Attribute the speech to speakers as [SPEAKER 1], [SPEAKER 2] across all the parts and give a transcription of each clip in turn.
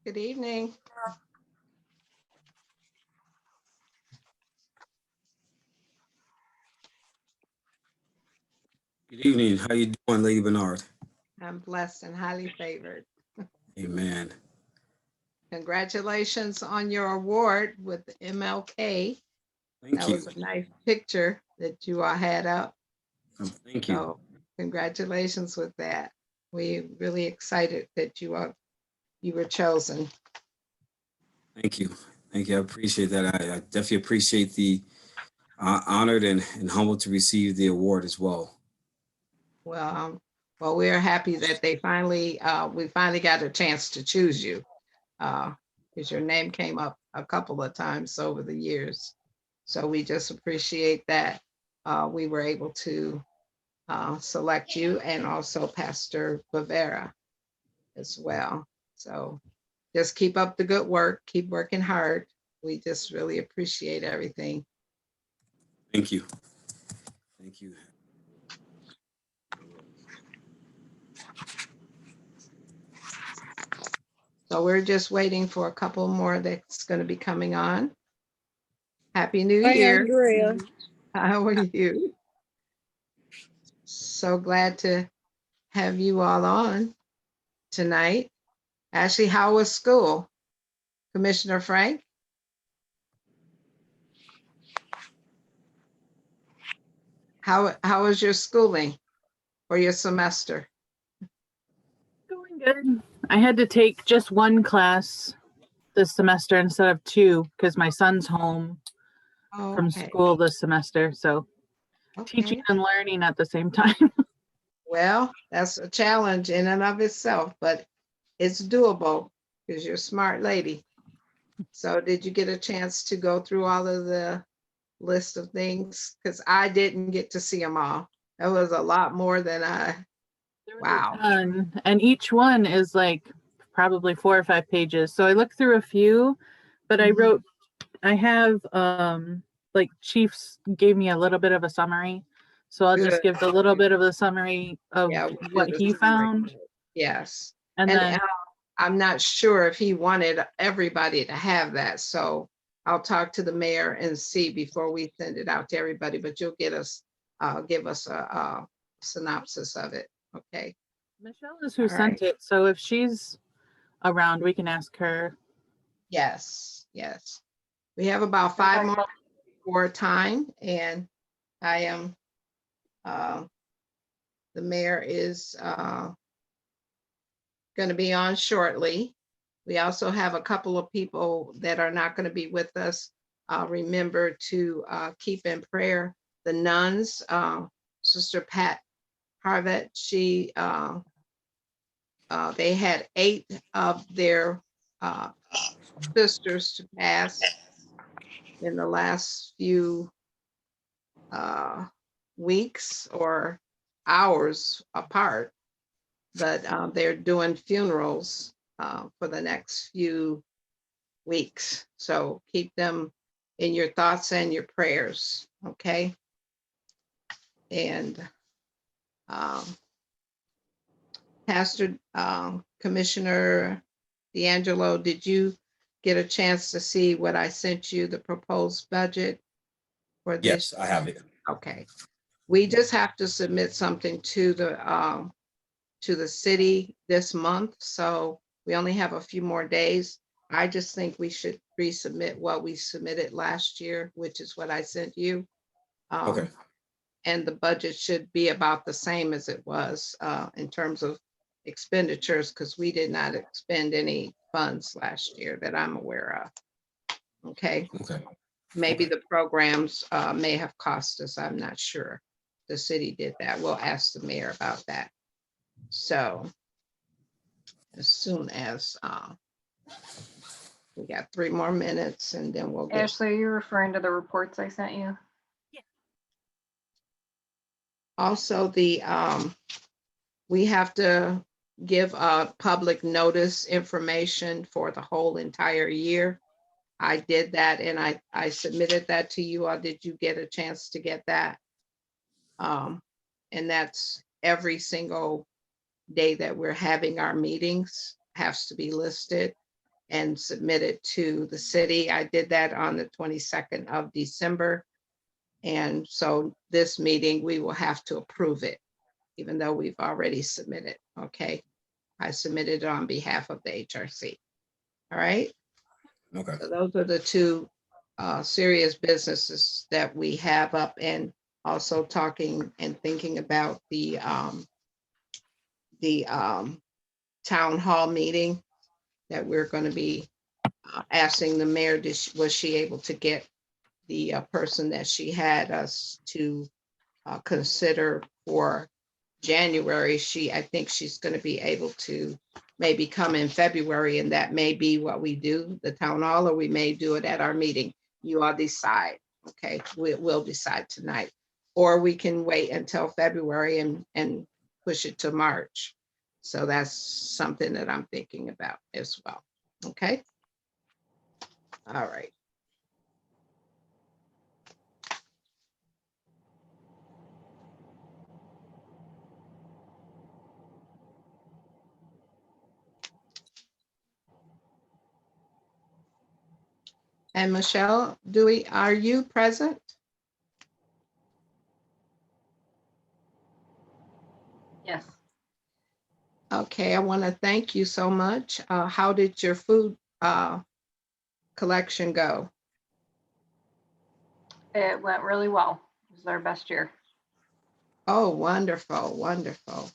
[SPEAKER 1] Good evening.
[SPEAKER 2] Good evening. How you doing, Lady Bernard?
[SPEAKER 1] I'm blessed and highly favored.
[SPEAKER 2] Amen.
[SPEAKER 1] Congratulations on your award with the MLK.
[SPEAKER 2] Thank
[SPEAKER 1] That
[SPEAKER 2] you.
[SPEAKER 1] was a nice picture that you all had up.
[SPEAKER 2] Thank you.
[SPEAKER 1] So congratulations with that. We're really excited that you were chosen.
[SPEAKER 2] Thank you. Thank you. I appreciate that. I definitely appreciate the honored and humbled to receive the award as well.
[SPEAKER 1] Well, we're happy that we finally got a chance to choose you. Because your name came up a couple of times over the years. So we just appreciate that we were able to select you and also Pastor Bavera as well. So just keep up the good work, keep working hard. We just really appreciate everything.
[SPEAKER 2] Thank you. Thank you.
[SPEAKER 1] So we're just waiting for a couple more that's going to be coming on. Happy New
[SPEAKER 3] Hi,
[SPEAKER 1] Year.
[SPEAKER 3] Andrea.
[SPEAKER 1] How are you? So glad to have you all on tonight. Ashley, how was school? Commissioner Frank? How was your schooling or your semester?
[SPEAKER 3] Going good. I had to take just one class this semester instead of two because my son's home from
[SPEAKER 1] Okay.
[SPEAKER 3] school this semester. So teaching
[SPEAKER 1] Okay.
[SPEAKER 3] and learning at the same time.
[SPEAKER 1] Well, that's a challenge in and of itself, but it's doable because you're a smart lady. So did you get a chance to go through all of the list of things? Because I didn't get to see them all. That was a lot more than
[SPEAKER 3] There was
[SPEAKER 1] wow.
[SPEAKER 3] a ton, and each one is like probably 4 or 5 pages. So I looked through a few, but
[SPEAKER 1] Mhm.
[SPEAKER 3] I have like Chiefs gave me a little bit of a summary. So I'll just
[SPEAKER 1] Good.
[SPEAKER 3] give the little bit of the summary of
[SPEAKER 1] Yeah, we do
[SPEAKER 3] what
[SPEAKER 1] the
[SPEAKER 3] he
[SPEAKER 1] summary.
[SPEAKER 3] found.
[SPEAKER 1] Yes.
[SPEAKER 3] And
[SPEAKER 1] And
[SPEAKER 3] then
[SPEAKER 1] I'm not sure if he wanted everybody to have that. So I'll talk to the mayor and see before we send it out to everybody, but you'll give us a synopsis of it. Okay.
[SPEAKER 3] Michelle is who
[SPEAKER 1] All right.
[SPEAKER 3] sent it. So if she's around, we can ask her.
[SPEAKER 1] Yes. Yes. We have about 5 more for time, and I am, the mayor is going to be on shortly. We also have a couple of people that are not going to be with us. Remember to keep in prayer the nuns. Sister Pat Harvett, they had 8 of their sisters to pass in the last few weeks or hours apart, but they're doing funerals for the next few weeks. So keep them in your thoughts and your prayers, okay? And um, Pastor Commissioner D'Angelo, did you get a chance to see what I sent you, the proposed budget for this?
[SPEAKER 2] Yes, I have it.
[SPEAKER 1] Okay. We just have to submit something to the city this month, so we only have a few more days. I just think we should resubmit what we submitted last year, which is what I sent you.
[SPEAKER 2] Okay.
[SPEAKER 1] And the budget should be about the same as it was in terms of expenditures, because we did not expend any funds last year that I'm aware of. Okay,
[SPEAKER 2] Okay.
[SPEAKER 1] maybe
[SPEAKER 2] Okay.
[SPEAKER 1] the programs may have cost us, I'm not sure. The city did that. We'll ask the mayor about that. So as soon as we got 3 more minutes and then we'll get.
[SPEAKER 4] Ashley, are you referring to the reports I sent you?
[SPEAKER 1] Also, we have to give public notice information for the whole entire year. I did that and I submitted that to you. Or did you get a chance to get that? And that's every single day that we're having our meetings has to be listed. and submit it to the city. I did that on the 22nd of December. And so this meeting, we will have to approve it, even though we've already submitted, okay? I submitted it on behalf of the HRC. All right,
[SPEAKER 2] Okay.
[SPEAKER 1] so those are the two serious businesses that we have up, and also talking and thinking about the town hall meeting that we're going to be asking the mayor, was she able to get the person that she had us to consider for January. I think she's going to be able to maybe come in February, and that may be what we do, the town hall, or we may do it at our meeting. You all decide, okay? We'll decide tonight. Or we can wait until February and push it to March. So that's something that I'm thinking about as well, okay? All right. And Michelle, are you present?
[SPEAKER 4] Yes.
[SPEAKER 1] Okay, I want to thank you so much. How did your food collection go?
[SPEAKER 4] It went really well. It was our best year.
[SPEAKER 1] Oh, wonderful, wonderful.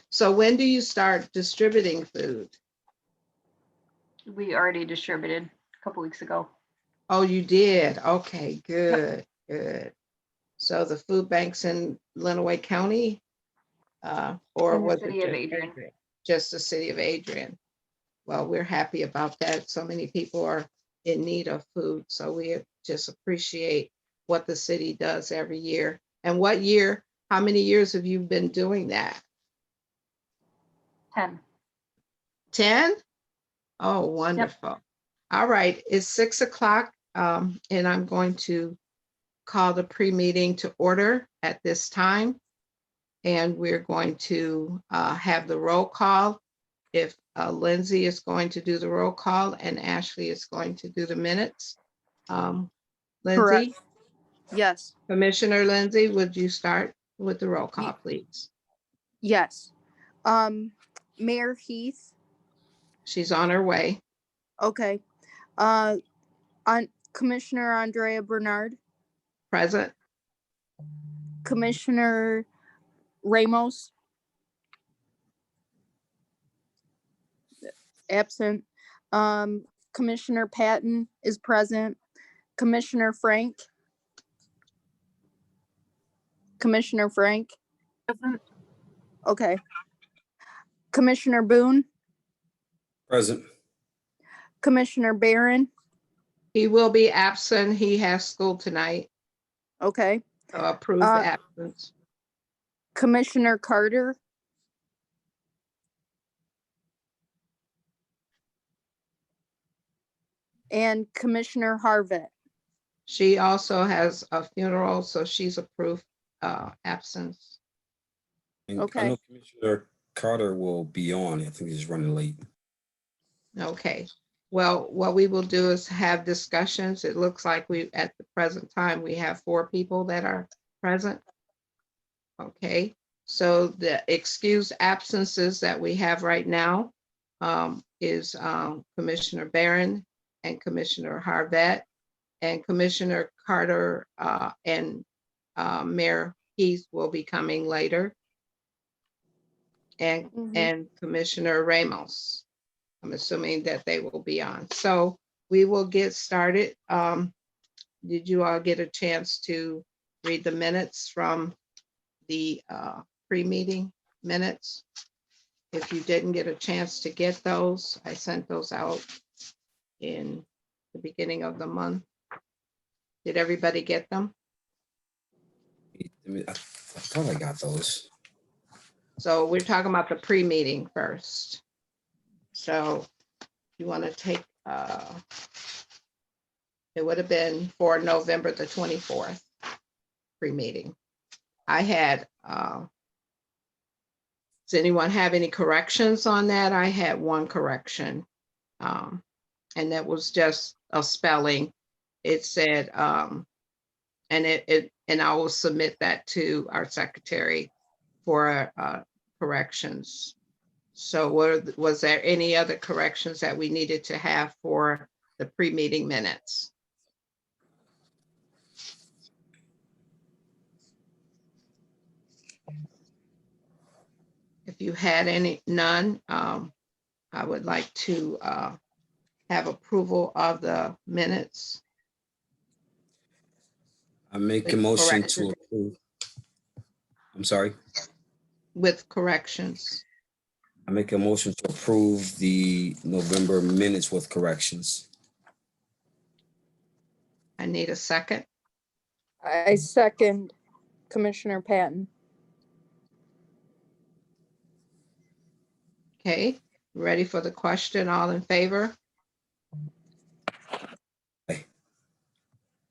[SPEAKER 1] So when do you start distributing food?
[SPEAKER 4] We already distributed a couple weeks ago.
[SPEAKER 1] Oh, you did? Okay, good, good. So the food banks in Lenawee County? Or
[SPEAKER 4] In the
[SPEAKER 1] was
[SPEAKER 4] city
[SPEAKER 1] it
[SPEAKER 4] of
[SPEAKER 1] just
[SPEAKER 4] Adrian.
[SPEAKER 1] Adrian? Just the city of Adrian? Well, we're happy about that. So many people are in need of food. So we just appreciate what the city does every year. And how many years have you been doing that?
[SPEAKER 4] 10.
[SPEAKER 1] 10? Oh, wonderful. All right, it's 6 o'clock, and I'm going to call the pre-meeting to order at this time. And we're going to have the roll call. If Lindsay is going to do the roll call and Ashley is going to do the minutes. Lindsay,
[SPEAKER 5] Yes.
[SPEAKER 1] Commissioner Lindsay, would you start with the roll call, please?
[SPEAKER 5] Yes. Mayor Heath.
[SPEAKER 1] She's on her way.
[SPEAKER 5] Okay. On Commissioner Andrea Bernard.
[SPEAKER 1] Present.
[SPEAKER 5] Commissioner Ramos. Absent. Commissioner Patton is present. Commissioner Frank. Commissioner Frank.
[SPEAKER 3] Present.
[SPEAKER 5] Okay. Commissioner Boone.
[SPEAKER 2] Present.
[SPEAKER 5] Commissioner Barron.
[SPEAKER 1] He will be absent. He has school tonight.
[SPEAKER 5] Okay.
[SPEAKER 1] So approve the absence.
[SPEAKER 5] Commissioner Carter. And Commissioner Harvett.
[SPEAKER 1] She also has a funeral, so she's approved absence.
[SPEAKER 2] And
[SPEAKER 5] Okay.
[SPEAKER 2] I know Commissioner Carter will be on. I think he's running late.
[SPEAKER 1] Okay. Well, what we will do is have discussions. It looks like at the present time, we have 4 people that are present. Okay, so the excused absences that we have right now is Commissioner Barron and Commissioner Harvett, and Commissioner Carter and Mayor Heath will be coming later. And Commissioner Ramos. I'm assuming that they will be on. So we will get started. Did you all get a chance to read the minutes from the pre-meeting minutes? If you didn't get a chance to get those, I sent those out in the beginning of the month. Did everybody get them?
[SPEAKER 2] I thought I got those.
[SPEAKER 1] So we're talking about the pre-meeting first. So you want to take, it would have been for November the 24th pre-meeting. I had, does anyone have any corrections on that? I had one correction. and that was just a spelling. It said, and I will submit that to our secretary for corrections. So was there any other corrections that we needed to have for the pre-meeting minutes? If you had none, I would like to have approval of the minutes.
[SPEAKER 2] I make a
[SPEAKER 1] With
[SPEAKER 2] motion to
[SPEAKER 1] corrections.
[SPEAKER 2] approve. I'm sorry.
[SPEAKER 1] With corrections.
[SPEAKER 2] I make a motion to approve the November minutes with corrections.
[SPEAKER 1] I need a second.
[SPEAKER 5] I second Commissioner Patton.
[SPEAKER 1] Okay, ready for the question? All in favor?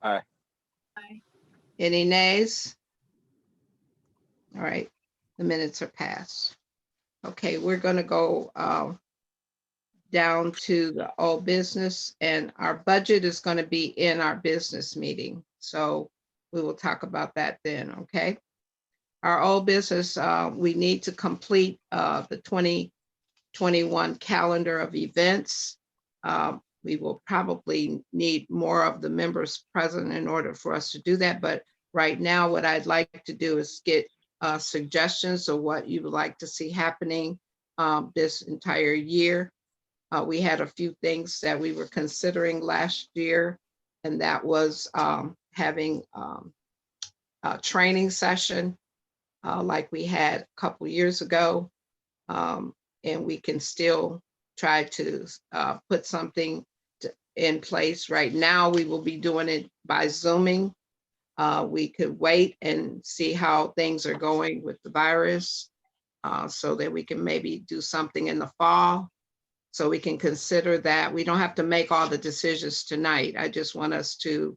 [SPEAKER 6] Aye.
[SPEAKER 1] Any nays? All right, the minutes are passed. Okay, we're gonna go down to the old business, and our budget is gonna be in our business meeting. So we will talk about that then, okay? Our old business, we need to complete the 2021 calendar of events. We will probably need more of the members present in order for us to do that. But right now, what I'd like to do is get suggestions of what you would like to see happening this entire year. We had a few things that we were considering last year, and that was having a training session like we had a couple years ago. And we can still try to put something in place. Right now, we will be doing it by Zooming. We could wait and see how things are going with the virus so that we can maybe do something in the fall. So we can consider that. We don't have to make all the decisions tonight. I just want us to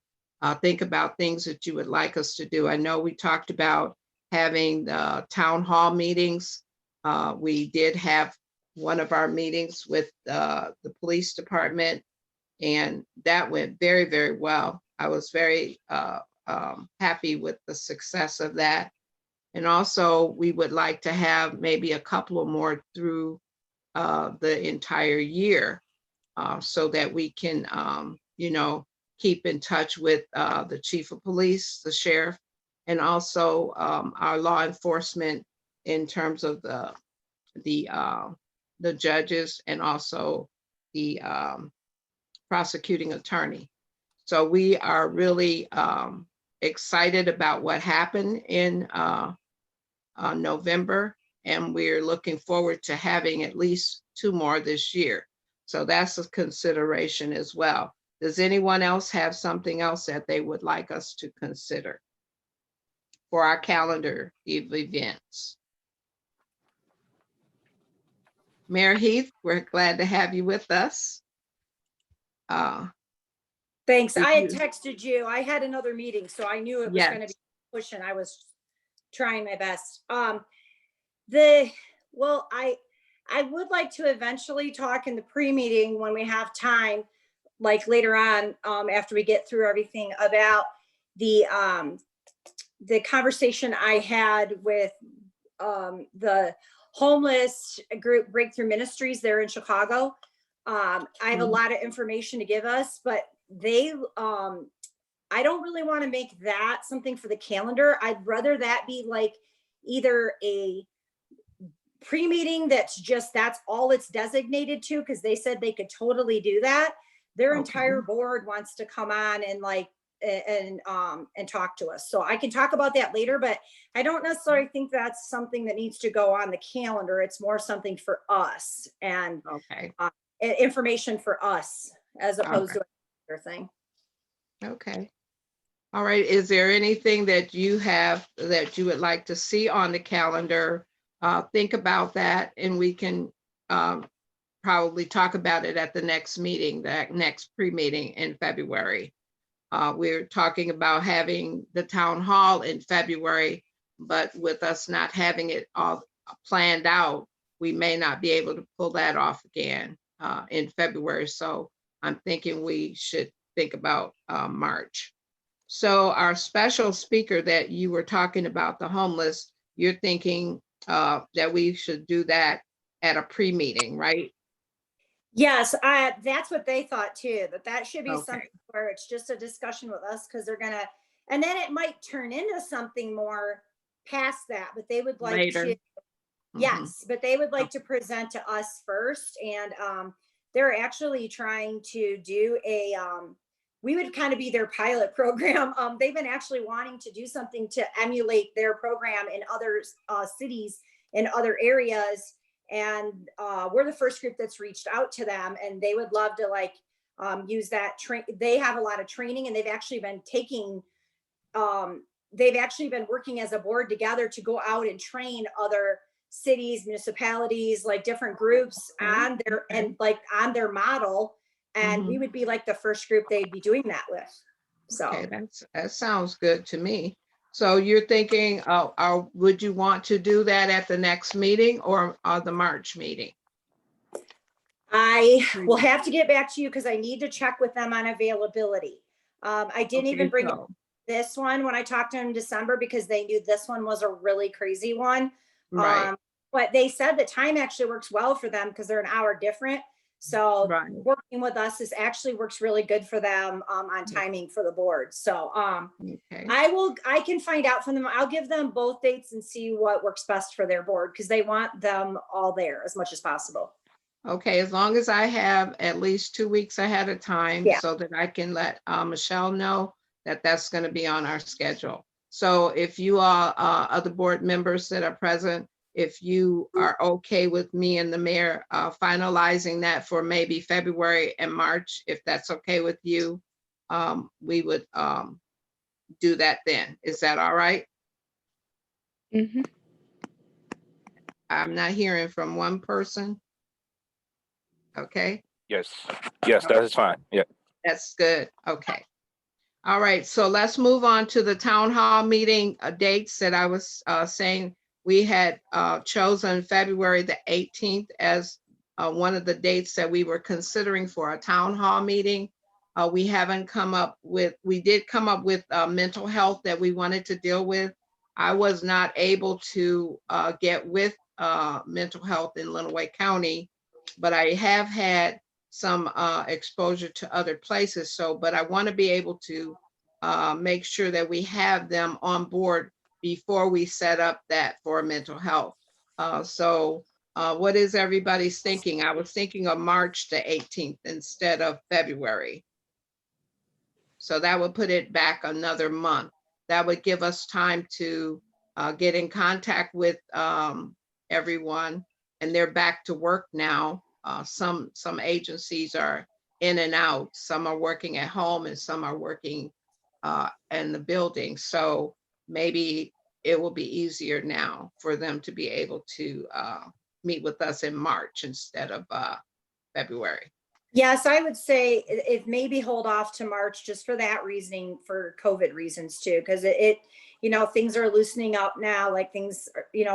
[SPEAKER 1] think about things that you would like us to do. I know we talked about having the town hall meetings. We did have one of our meetings with the police department, and that went very, very well. I was very happy with the success of that. And also, we would like to have maybe a couple of more through the entire year so that we can, keep in touch with the chief of police, the sheriff, and also our law enforcement in terms of the judges and also the prosecuting attorney. So we are really excited about what happened in November, and we're looking forward to having at least 2 more this year. So that's a consideration as well. Does anyone else have something else that they would like us to consider for our calendar of events? Mayor Heath, we're glad to have you with us.
[SPEAKER 7] Thanks.
[SPEAKER 1] Did
[SPEAKER 7] I had
[SPEAKER 1] you-
[SPEAKER 7] texted you. I had another meeting, so I knew it was going to
[SPEAKER 1] Yes.
[SPEAKER 7] be pushing. I was trying my best. I would like to eventually talk in the pre-meeting when we have time, like later on, after we get through everything, about the conversation I had with the homeless group Breakthrough Ministries there in Chicago. I have a lot of information to give us, but I don't really want to make that something for the calendar. I'd rather that be like either a pre-meeting that's all it's designated to, because they said they could totally do that. Their
[SPEAKER 1] Okay.
[SPEAKER 7] entire board wants to come on and talk to us. So I can talk about that later, but I don't necessarily think that's something that needs to go on the calendar. It's more something for us and
[SPEAKER 1] Okay,
[SPEAKER 7] information for us as opposed to another thing.
[SPEAKER 1] okay. All right, is there anything that you have that you would like to see on the calendar? Think about that, and we can probably talk about it at the next meeting, that next pre-meeting in February. We're talking about having the town hall in February, but with us not having it all planned out, we may not be able to pull that off again in February. So I'm thinking we should think about March. So our special speaker that you were talking about, the homeless, you're thinking that we should do that at a pre-meeting, right?
[SPEAKER 7] Yes, that's what they thought too, that should be
[SPEAKER 1] Okay.
[SPEAKER 7] something where it's just a discussion with us, because they're gonna, and then it might turn into something more past that, but they would like
[SPEAKER 1] Later.
[SPEAKER 7] to,
[SPEAKER 1] Mhm.
[SPEAKER 7] yes, but they would like to present to us first, and they're actually trying to do a we would kind of be their pilot program. They've been actually wanting to do something to emulate their program in other cities in other areas, and we're the first group that's reached out to them, and they would love to like use that they have a lot of training, and they've actually been taking they've actually been working as a board together to go out and train other cities, municipalities, like different groups on their and like on their model, and we
[SPEAKER 1] Mhm.
[SPEAKER 7] would be like the first group they'd be doing that with. So
[SPEAKER 1] Okay, that sounds good to me. So you're thinking, would you want to do that at the next meeting or the March meeting?
[SPEAKER 7] I will have to get back to you because I need to check with them on availability. I didn't
[SPEAKER 1] Okay,
[SPEAKER 7] even bring
[SPEAKER 1] so,
[SPEAKER 7] this one when I talked to them in December because they knew this one was a really crazy one.
[SPEAKER 1] right,
[SPEAKER 7] But they said the time actually works well for them because they're an hour different. So
[SPEAKER 1] right.
[SPEAKER 7] working with us is actually works really good for them on timing for the board. So
[SPEAKER 1] Okay,
[SPEAKER 7] I can find out from them. I'll give them both dates and see what works best for their board because they want them all there as much as possible.
[SPEAKER 1] okay, as long as I have at least 2 weeks ahead of time
[SPEAKER 7] Yeah.
[SPEAKER 1] so that I can let Michelle know that that's going to be on our schedule. So if you all, other board members that are present, if you are okay with me and the mayor finalizing that for maybe February and March, if that's okay with you, we would do that then. Is that all right?
[SPEAKER 5] Mhm.
[SPEAKER 1] I'm not hearing from one person. Okay.
[SPEAKER 6] Yes, yes, that is fine. Yeah.
[SPEAKER 1] That's good. Okay. All right. So let's move on to the town hall meeting dates that I was saying. We had chosen February the 18th as one of the dates that we were considering for a town hall meeting. We haven't come up with, we did come up with mental health that we wanted to deal with. I was not able to get with mental health in Lenawee County, but I have had some exposure to other places. So, but I want to be able to make sure that we have them on board before we set up that for mental health. So what is everybody's thinking? I was thinking of March the 18th instead of February. So that would put it back another month. That would give us time to get in contact with everyone, and they're back to work now. Some agencies are in and out. Some are working at home and some are working in the building. So maybe it will be easier now for them to be able to meet with us in March instead of February.
[SPEAKER 7] Yes, I would say if maybe hold off to March just for that reasoning, for COVID reasons too, because things are loosening up now, like things,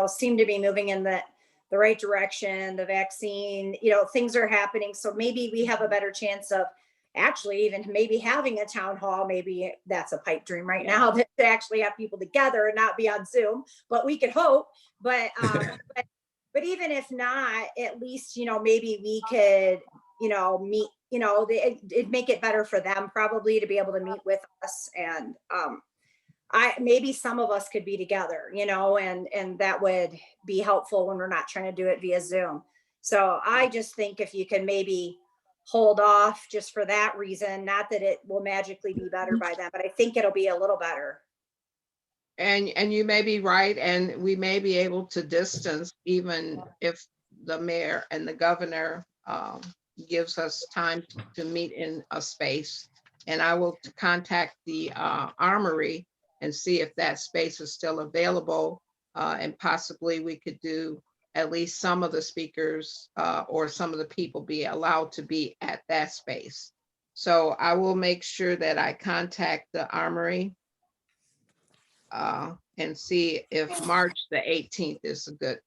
[SPEAKER 7] seem to be moving in the right direction, the vaccine, things are happening. So maybe we have a better chance of actually even maybe having a town hall. Maybe that's a pipe dream right now to actually have people together and not be on Zoom, but we could hope. But but even if not, at least, maybe we could, meet, it'd make it better for them probably to be able to meet with us. And maybe some of us could be together, and that would be helpful when we're not trying to do it via Zoom. So I just think if you can maybe hold off just for that reason, not that it will magically be better by then, but I think it'll be a little better.
[SPEAKER 1] And you may be right, and we may be able to distance even if the mayor and the governor gives us time to meet in a space. And I will contact the Armory and see if that space is still available. And possibly we could do at least some of the speakers or some of the people be allowed to be at that space. So I will make sure that I contact the Armory and see if March the 18th is a good,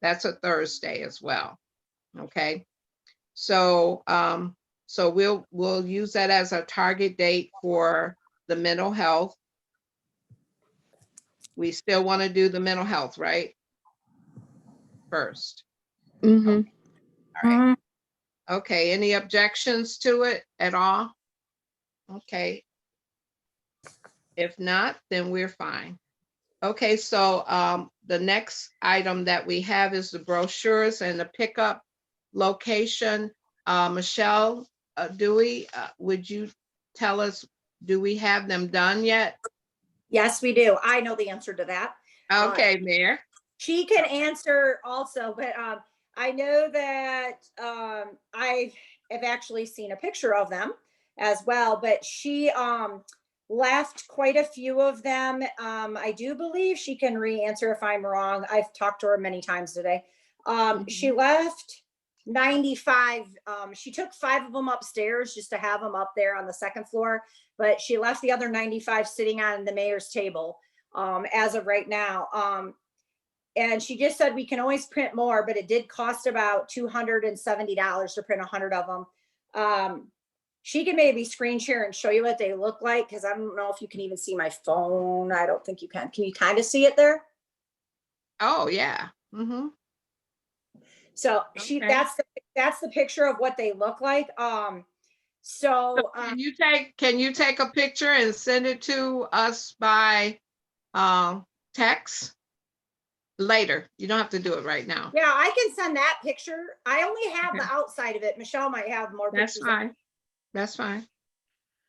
[SPEAKER 1] that's a Thursday as well. Okay. So So we'll use that as a target date for the mental health. We still want to do the mental health, right? First.
[SPEAKER 5] Mm-hmm.
[SPEAKER 1] All right. Okay, any objections to it at all? Okay. If not, then we're fine. Okay, so the next item that we have is the brochures and the pickup location. Michelle Dewey, would you tell us, do we have them done yet?
[SPEAKER 7] Yes, we do. I know the answer to that.
[SPEAKER 1] Okay, Mayor.
[SPEAKER 7] She can answer also, but I know that I have actually seen a picture of them as well, but she left quite a few of them. I do believe she can re-answer if I'm wrong. I've talked to her many times today. She left 95. She took 5 of them upstairs just to have them up there on the second floor, but she left the other 95 sitting on the mayor's table as of right now. And she just said we can always print more, but it did cost about $270 to print 100 of them. She can maybe screen share and show you what they look like, because I don't know if you can even see my phone. I don't think you can. Can you kind of see it there?
[SPEAKER 1] Oh, yeah. Mm-hmm.
[SPEAKER 7] So
[SPEAKER 1] Okay.
[SPEAKER 7] that's the picture of what they look like. So
[SPEAKER 1] Can you take a picture and send it to us by text later? You don't have to do it right now.
[SPEAKER 7] yeah, I can send that picture. I only have
[SPEAKER 1] Okay.
[SPEAKER 7] the outside of it. Michelle might have more
[SPEAKER 1] That's
[SPEAKER 7] pictures.
[SPEAKER 1] fine. That's fine.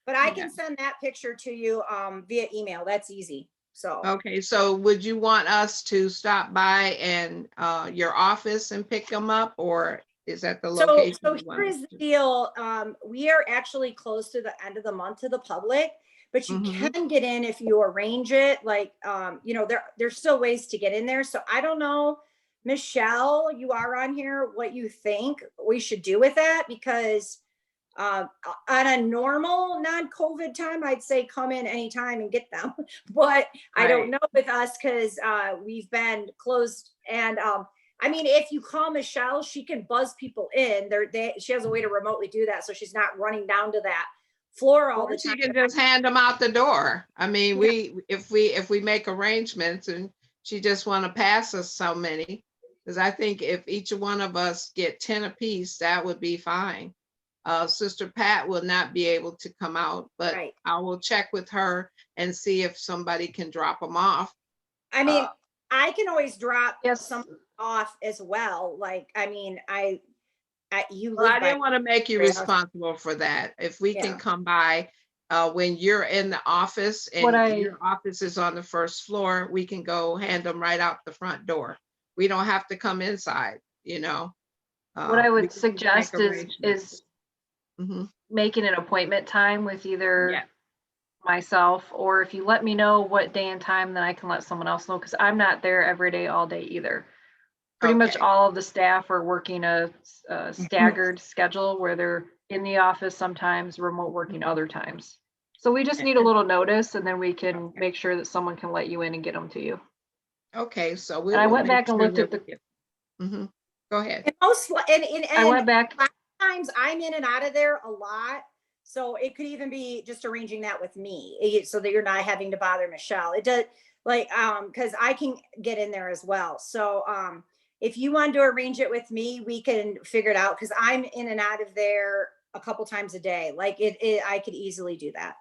[SPEAKER 7] But I
[SPEAKER 1] Yeah.
[SPEAKER 7] can send that picture to you via email. That's easy. So
[SPEAKER 1] Okay, so would you want us to stop by and your office and pick them up, or is that the location?
[SPEAKER 7] So
[SPEAKER 1] you want
[SPEAKER 7] here
[SPEAKER 1] us
[SPEAKER 7] is the
[SPEAKER 1] to?
[SPEAKER 7] deal. We are actually close to the end of the month to the public, but you
[SPEAKER 1] Mhm.
[SPEAKER 7] can get in if you arrange it. Like, there's still ways to get in there. So I don't know, Michelle, you are on here, what you think we should do with that, because on a normal non-COVID time, I'd say come in anytime and get them. But I don't
[SPEAKER 1] Right.
[SPEAKER 7] know with us because we've been closed. And I mean, if you call Michelle, she can buzz people in. She has a way to remotely do that, so she's not running down to that floor all
[SPEAKER 1] Or
[SPEAKER 7] the
[SPEAKER 1] she
[SPEAKER 7] time.
[SPEAKER 1] can just hand them out the door. I mean,
[SPEAKER 7] Yeah.
[SPEAKER 1] if we make arrangements and she just want to pass us so many, because I think if each one of us get 10 apiece, that would be fine. Sister Pat will not be able to come out, but
[SPEAKER 7] Right.
[SPEAKER 1] I will check with her and see if somebody can drop them off.
[SPEAKER 7] I mean, I can always drop
[SPEAKER 4] Yes.
[SPEAKER 7] some off as well. Like, I mean, you
[SPEAKER 1] Well,
[SPEAKER 7] live
[SPEAKER 1] I
[SPEAKER 7] by
[SPEAKER 1] didn't want to make you
[SPEAKER 7] Great.
[SPEAKER 1] responsible for that. If we
[SPEAKER 7] Yeah.
[SPEAKER 1] can come by when you're in the office and your office is on the first floor, we can go hand them right out the front door. We don't have to come inside, you know.
[SPEAKER 4] What I
[SPEAKER 1] We
[SPEAKER 4] would
[SPEAKER 1] can just make
[SPEAKER 4] suggest
[SPEAKER 1] arrangements.
[SPEAKER 4] is
[SPEAKER 1] Mhm.
[SPEAKER 4] making an appointment time with either
[SPEAKER 1] Yeah.
[SPEAKER 4] myself, or if you let me know what day and time, then I can let someone else know, because I'm not there every day, all day either. Pretty much
[SPEAKER 1] Okay.
[SPEAKER 4] all of the staff are working a staggered schedule where they're in the office sometimes, remote working other times. So we just need a little notice, and then we can make sure that someone can let you in and get them to you.
[SPEAKER 1] Okay, so
[SPEAKER 4] And I
[SPEAKER 1] we'll
[SPEAKER 4] went
[SPEAKER 1] make
[SPEAKER 4] back and
[SPEAKER 1] sure
[SPEAKER 4] looked
[SPEAKER 1] that
[SPEAKER 4] at the,
[SPEAKER 1] we get. Mhm. Go ahead.
[SPEAKER 7] And
[SPEAKER 4] I went back,
[SPEAKER 7] times I'm in and out of there a lot. So it could even be just arranging that with me so that you're not having to bother Michelle. It does because I can get in there as well. So if you want to arrange it with me, we can figure it out, because I'm in and out of there a couple times a day. Like I could easily do that.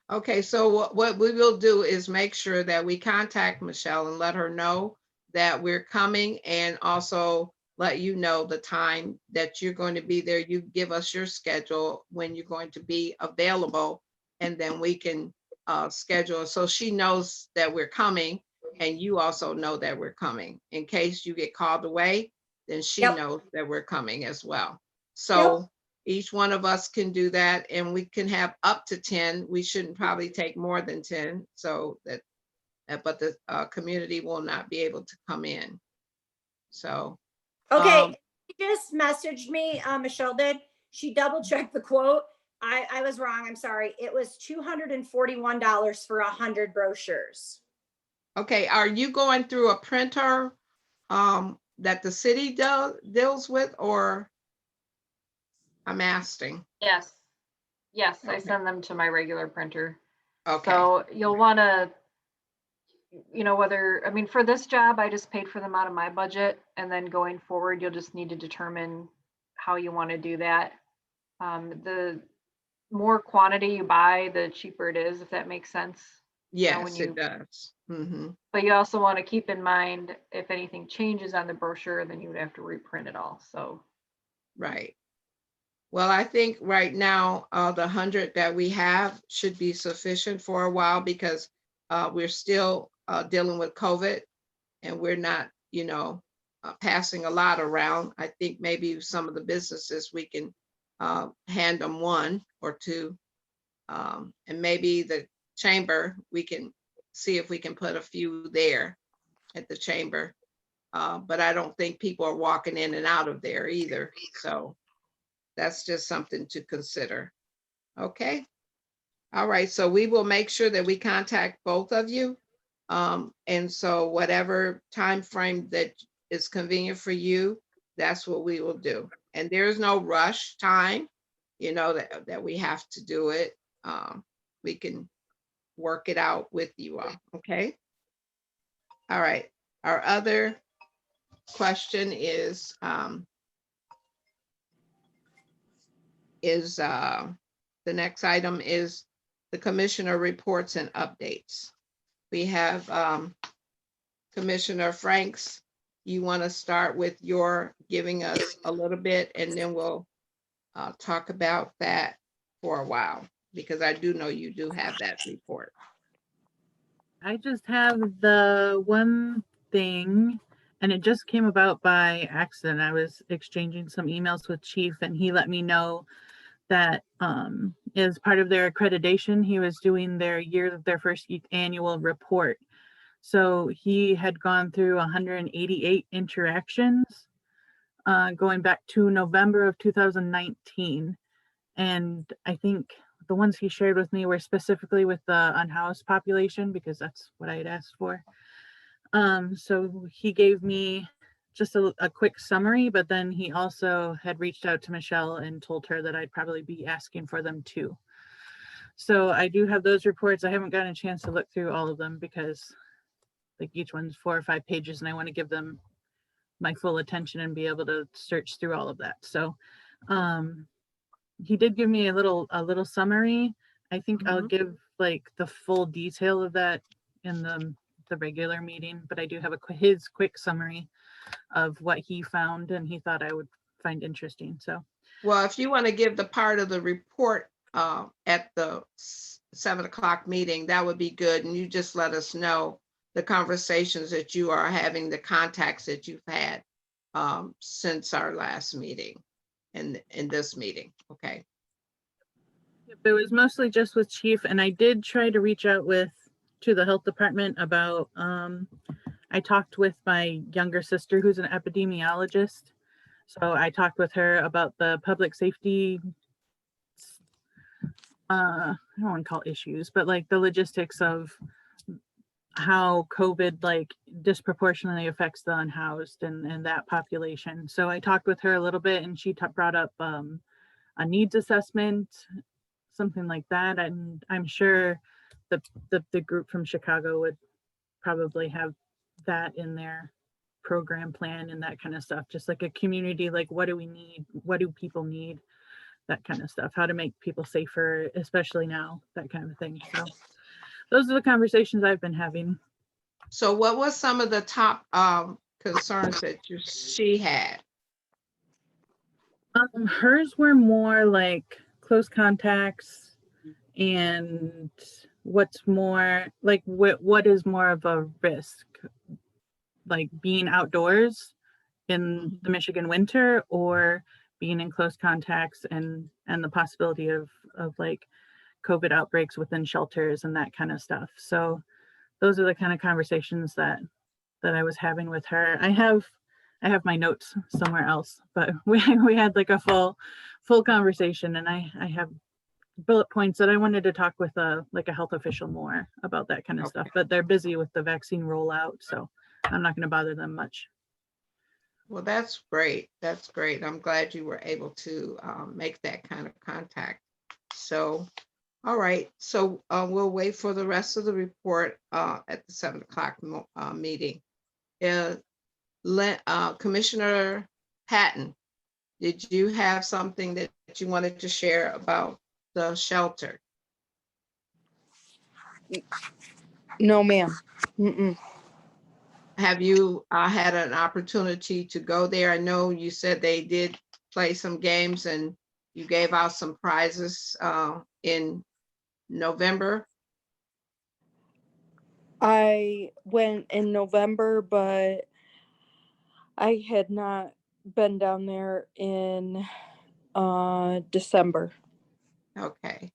[SPEAKER 1] Okay, so what we will do is make sure that we contact Michelle and let her know that we're coming, and also let you know the time that you're going to be there. You give us your schedule when you're going to be available, and then we can schedule so she knows that we're coming, and you also know that we're coming. In case you get called away, then she
[SPEAKER 7] Yep.
[SPEAKER 1] knows that we're coming as well. So each one of us can do that, and we can have up to 10. We shouldn't probably take more than 10, so that, but the community will not be able to come in. So,
[SPEAKER 7] Okay. She just messaged me, Michelle did. She double checked the quote. I was wrong. I'm sorry. It was $241 for 100 brochures.
[SPEAKER 1] okay, are you going through a printer that the city deals with, or I'm asking.
[SPEAKER 4] Yes. Yes, I
[SPEAKER 1] Okay.
[SPEAKER 4] send them to my regular printer.
[SPEAKER 1] Okay,
[SPEAKER 4] So you'll want to, whether, I mean, for this job, I just paid for them out of my budget. And then going forward, you'll just need to determine how you want to do that. The more quantity you buy, the cheaper it is, if that makes sense. When
[SPEAKER 1] yes, it
[SPEAKER 4] you,
[SPEAKER 1] does. Mm-hmm.
[SPEAKER 4] but you also want to keep in mind if anything changes on the brochure, then you would have to reprint it all. So
[SPEAKER 1] Right. Well, I think right now, the 100 that we have should be sufficient for a while because we're still dealing with COVID and we're not, passing a lot around. I think maybe some of the businesses we can hand them one or two. And maybe the chamber, we can see if we can put a few there at the chamber. But I don't think people are walking in and out of there either. So that's just something to consider. Okay. All right. So we will make sure that we contact both of you. And so whatever time frame that is convenient for you, that's what we will do. And there's no rush time, that we have to do it. We can work it out with you all. Okay. All right. Our other question is the next item is the commissioner reports and updates. We have Commissioner Franks. You want to start with your giving us a little bit, and then we'll talk about that for a while, because I do know you do have that report.
[SPEAKER 3] I just have the one thing, and it just came about by accident. I was exchanging some emails with Chief, and he let me know that as part of their accreditation, he was doing their first annual report. So he had gone through 188 interactions going back to November of 2019. And I think the ones he shared with me were specifically with the unhoused population, because that's what I had asked for. So he gave me just a quick summary, but then he also had reached out to Michelle and told her that I'd probably be asking for them too. So I do have those reports. I haven't gotten a chance to look through all of them because like each one's 4 or 5 pages and I want to give them my full attention and be able to search through all of that. So he did give me a little summary. I think I'll give like the full detail of that in the regular meeting, but I do have his quick summary of what he found and he thought I would find interesting. So,
[SPEAKER 1] well, if you want to give the part of the report at the 7 o'clock meeting, that would be good. And you just let us know the conversations that you are having, the contacts that you've had since our last meeting and in this meeting. Okay.
[SPEAKER 3] it was mostly just with Chief, and I did try to reach out to the health department about I talked with my younger sister who's an epidemiologist. So I talked with her about the public safety I don't want to call issues, but like the logistics of how COVID like disproportionately affects the unhoused and that population. So I talked with her a little bit and she brought up a needs assessment, something like that. And I'm sure the group from Chicago would probably have that in their program plan and that kind of stuff. Just like a community, like what do we need? What do people need? That kind of stuff, how to make people safer, especially now, that kind of thing. So those are the conversations I've been having.
[SPEAKER 1] So what was some of the top concerns that she had?
[SPEAKER 3] Hers were more like close contacts and what's more like what is more of a risk, like being outdoors in the Michigan winter or being in close contacts and the possibility of like COVID outbreaks within shelters and that kind of stuff. So those are the kind of conversations that I was having with her. I have my notes somewhere else, but we had like a full conversation, and I have bullet points that I wanted to talk with like a health official more about that kind of stuff, but they're busy with the vaccine rollout, so I'm not going to bother them much.
[SPEAKER 1] Well, that's great. That's great. I'm glad you were able to make that kind of contact. So, all right. So we'll wait for the rest of the report at the 7 o'clock meeting. Commissioner Patton, did you have something that you wanted to share about the shelter?
[SPEAKER 5] No, ma'am. Mm-mm.
[SPEAKER 1] Have you had an opportunity to go there? I know you said they did play some games and you gave out some prizes in November.
[SPEAKER 5] I went in November, but I had not been down there in December.
[SPEAKER 1] Okay.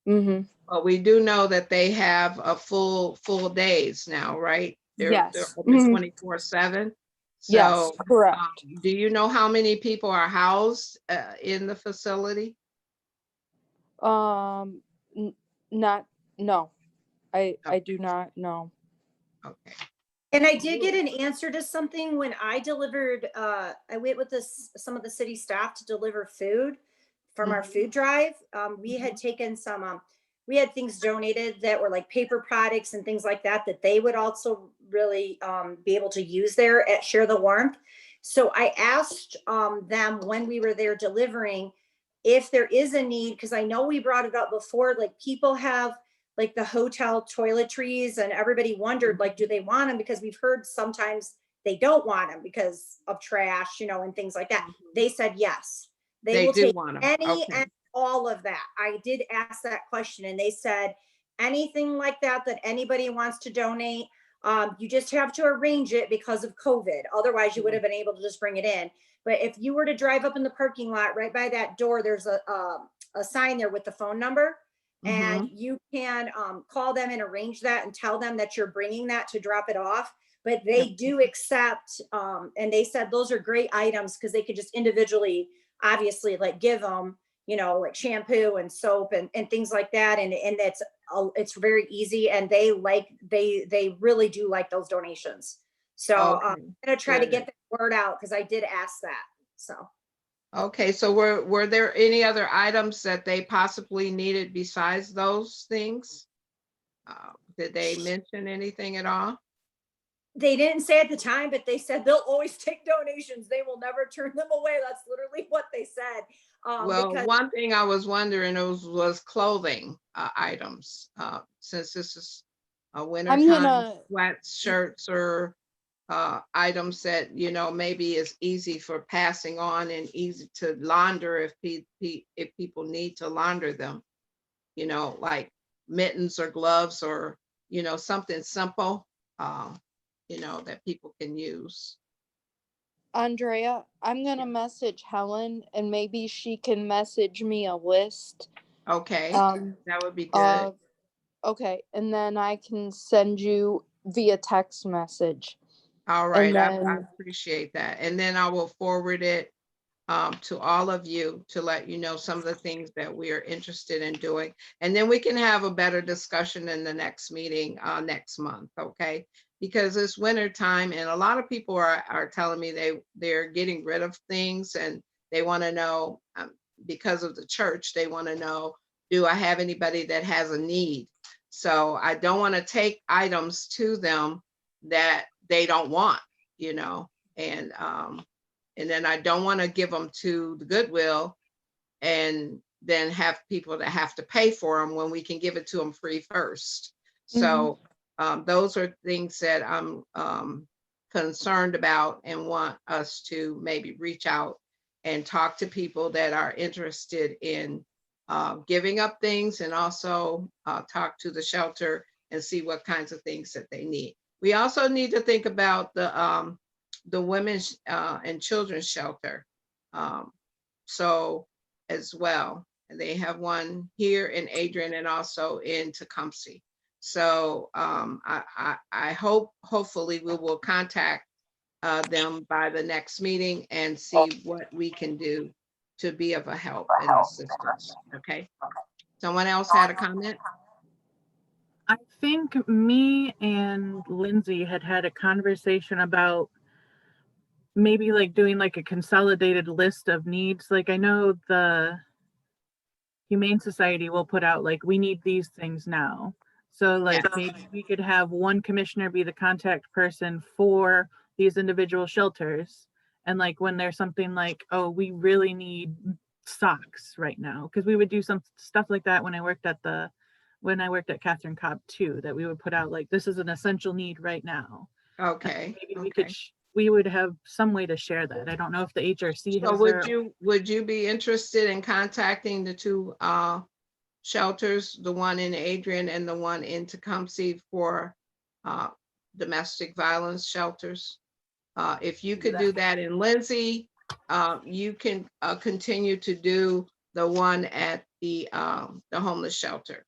[SPEAKER 5] Mm-hmm.
[SPEAKER 1] Well, we do know that they have a full days now, right? They're
[SPEAKER 5] Yes.
[SPEAKER 1] open
[SPEAKER 5] Mhm.
[SPEAKER 1] 24/7.
[SPEAKER 5] Yes,
[SPEAKER 1] So
[SPEAKER 5] correct.
[SPEAKER 1] do you know how many people are housed in the facility?
[SPEAKER 5] Not, no. I
[SPEAKER 1] Okay.
[SPEAKER 5] do not know.
[SPEAKER 1] Okay.
[SPEAKER 7] And I did get an answer to something when I delivered, I went with some of the city staff to deliver food from our
[SPEAKER 1] Mhm.
[SPEAKER 7] food drive. We had taken we had things donated that were like paper products and things like that, that they would also really be able to use there at Share the Warmth. So I asked them when we were there delivering if there is a need, because I know we brought it up before, like people have like the hotel toiletries and everybody wondered like, do they want them? Because we've heard sometimes they don't want them because of trash, and things like that. They said yes, they
[SPEAKER 1] They
[SPEAKER 7] will
[SPEAKER 1] do
[SPEAKER 7] take
[SPEAKER 1] want them.
[SPEAKER 7] any
[SPEAKER 1] Okay.
[SPEAKER 7] and all of that. I did ask that question and they said anything like that anybody wants to donate, you just have to arrange it because of COVID. Otherwise, you would have been able to just bring it in. But if you were to drive up in the parking lot right by that door, there's a sign there with the phone number, and
[SPEAKER 1] Mhm.
[SPEAKER 7] you can call them and arrange that and tell them that you're bringing that to drop it off. But they do accept, and they said those are great items because they could just individually, obviously, like give them, like shampoo and soap and things like that. And it's very easy, and they really do like those donations. So I'm
[SPEAKER 1] Okay.
[SPEAKER 7] gonna try to
[SPEAKER 1] Good.
[SPEAKER 7] get the word out because I did ask that. So.
[SPEAKER 1] Okay, so were there any other items that they possibly needed besides those things? Did they mention anything at all?
[SPEAKER 7] They didn't say at the time, but they said they'll always take donations. They will never turn them away. That's literally what they said.
[SPEAKER 1] Well,
[SPEAKER 7] Because
[SPEAKER 1] one thing I was wondering was clothing items, since this is a
[SPEAKER 5] I'm
[SPEAKER 1] wintertime,
[SPEAKER 5] gonna,
[SPEAKER 1] sweatshirts or items that, maybe is easy for passing on and easy to launder if people need to launder them, like mittens or gloves or, something simple, uh, that people can use.
[SPEAKER 5] Andrea, I'm gonna message Helen and maybe she can message me a list.
[SPEAKER 1] Okay, that would be good.
[SPEAKER 5] Of Okay, and then I can send you via text message.
[SPEAKER 1] All
[SPEAKER 5] And
[SPEAKER 1] right, I
[SPEAKER 5] then
[SPEAKER 1] appreciate that. And then I will forward it to all of you to let you know some of the things that we are interested in doing. And then we can have a better discussion in the next meeting next month, okay? Because it's winter time and a lot of people are telling me they're getting rid of things and they want to know, because of the church, they want to know, do I have anybody that has a need? So I don't want to take items to them that they don't want, you know, and then I don't want to give them to the Goodwill and then have people that have to pay for them when we can give it to them free first. So those are things that I'm concerned about and want us to maybe reach out and talk to people that are interested in giving up things, and also talk to the shelter and see what kinds of things that they need. We also need to think about the women's and children's shelter. So as well, and they have one here in Adrian and also in Tecumseh. So I hopefully we will contact them by the next meeting and see what we can do to be of a help and assistance. Okay. Someone else had a comment?
[SPEAKER 3] I think me and Lindsay had a conversation about maybe like doing like a consolidated list of needs. Like I know the Humane Society will put out like, we need these things now. So like maybe we could have one commissioner be the contact person for these individual shelters. And like when there's something like, oh, we really need socks right now, because we would do some stuff like that when I worked at Catherine Cobb too, that we would put out like, this is an essential need right now.
[SPEAKER 1] Okay.
[SPEAKER 3] Maybe we would have some way to share that. I don't know if the HRC
[SPEAKER 1] So
[SPEAKER 3] has
[SPEAKER 1] would you be interested in contacting the two shelters, the one in Adrian and the one in Tecumseh for domestic violence shelters? If you could do that in Lindsay, you can continue to do the one at the homeless shelter.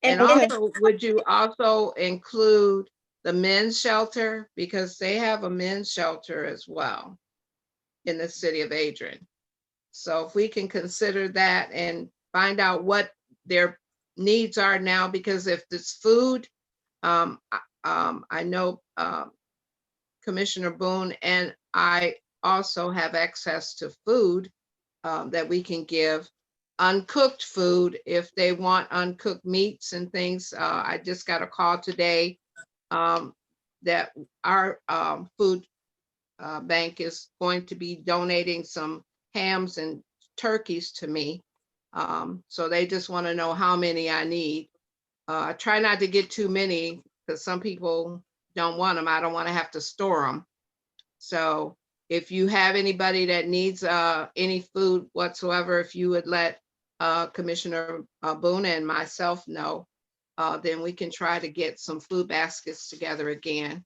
[SPEAKER 1] And also, would you also include the men's shelter, because they have a men's shelter as well in the city of Adrian. So if we can consider that and find out what their needs are now, because if it's food, I know Commissioner Boone and I also have access to food that we can give. Uncooked food, if they want uncooked meats and things. I just got a call today that our food bank is going to be donating some hams and turkeys to me. So they just want to know how many I need. I try not to get too many because some people don't want them. I don't want to have to store them. So if you have anybody that needs any food whatsoever, if you would let Commissioner Boone and myself know, then we can try to get some food baskets together again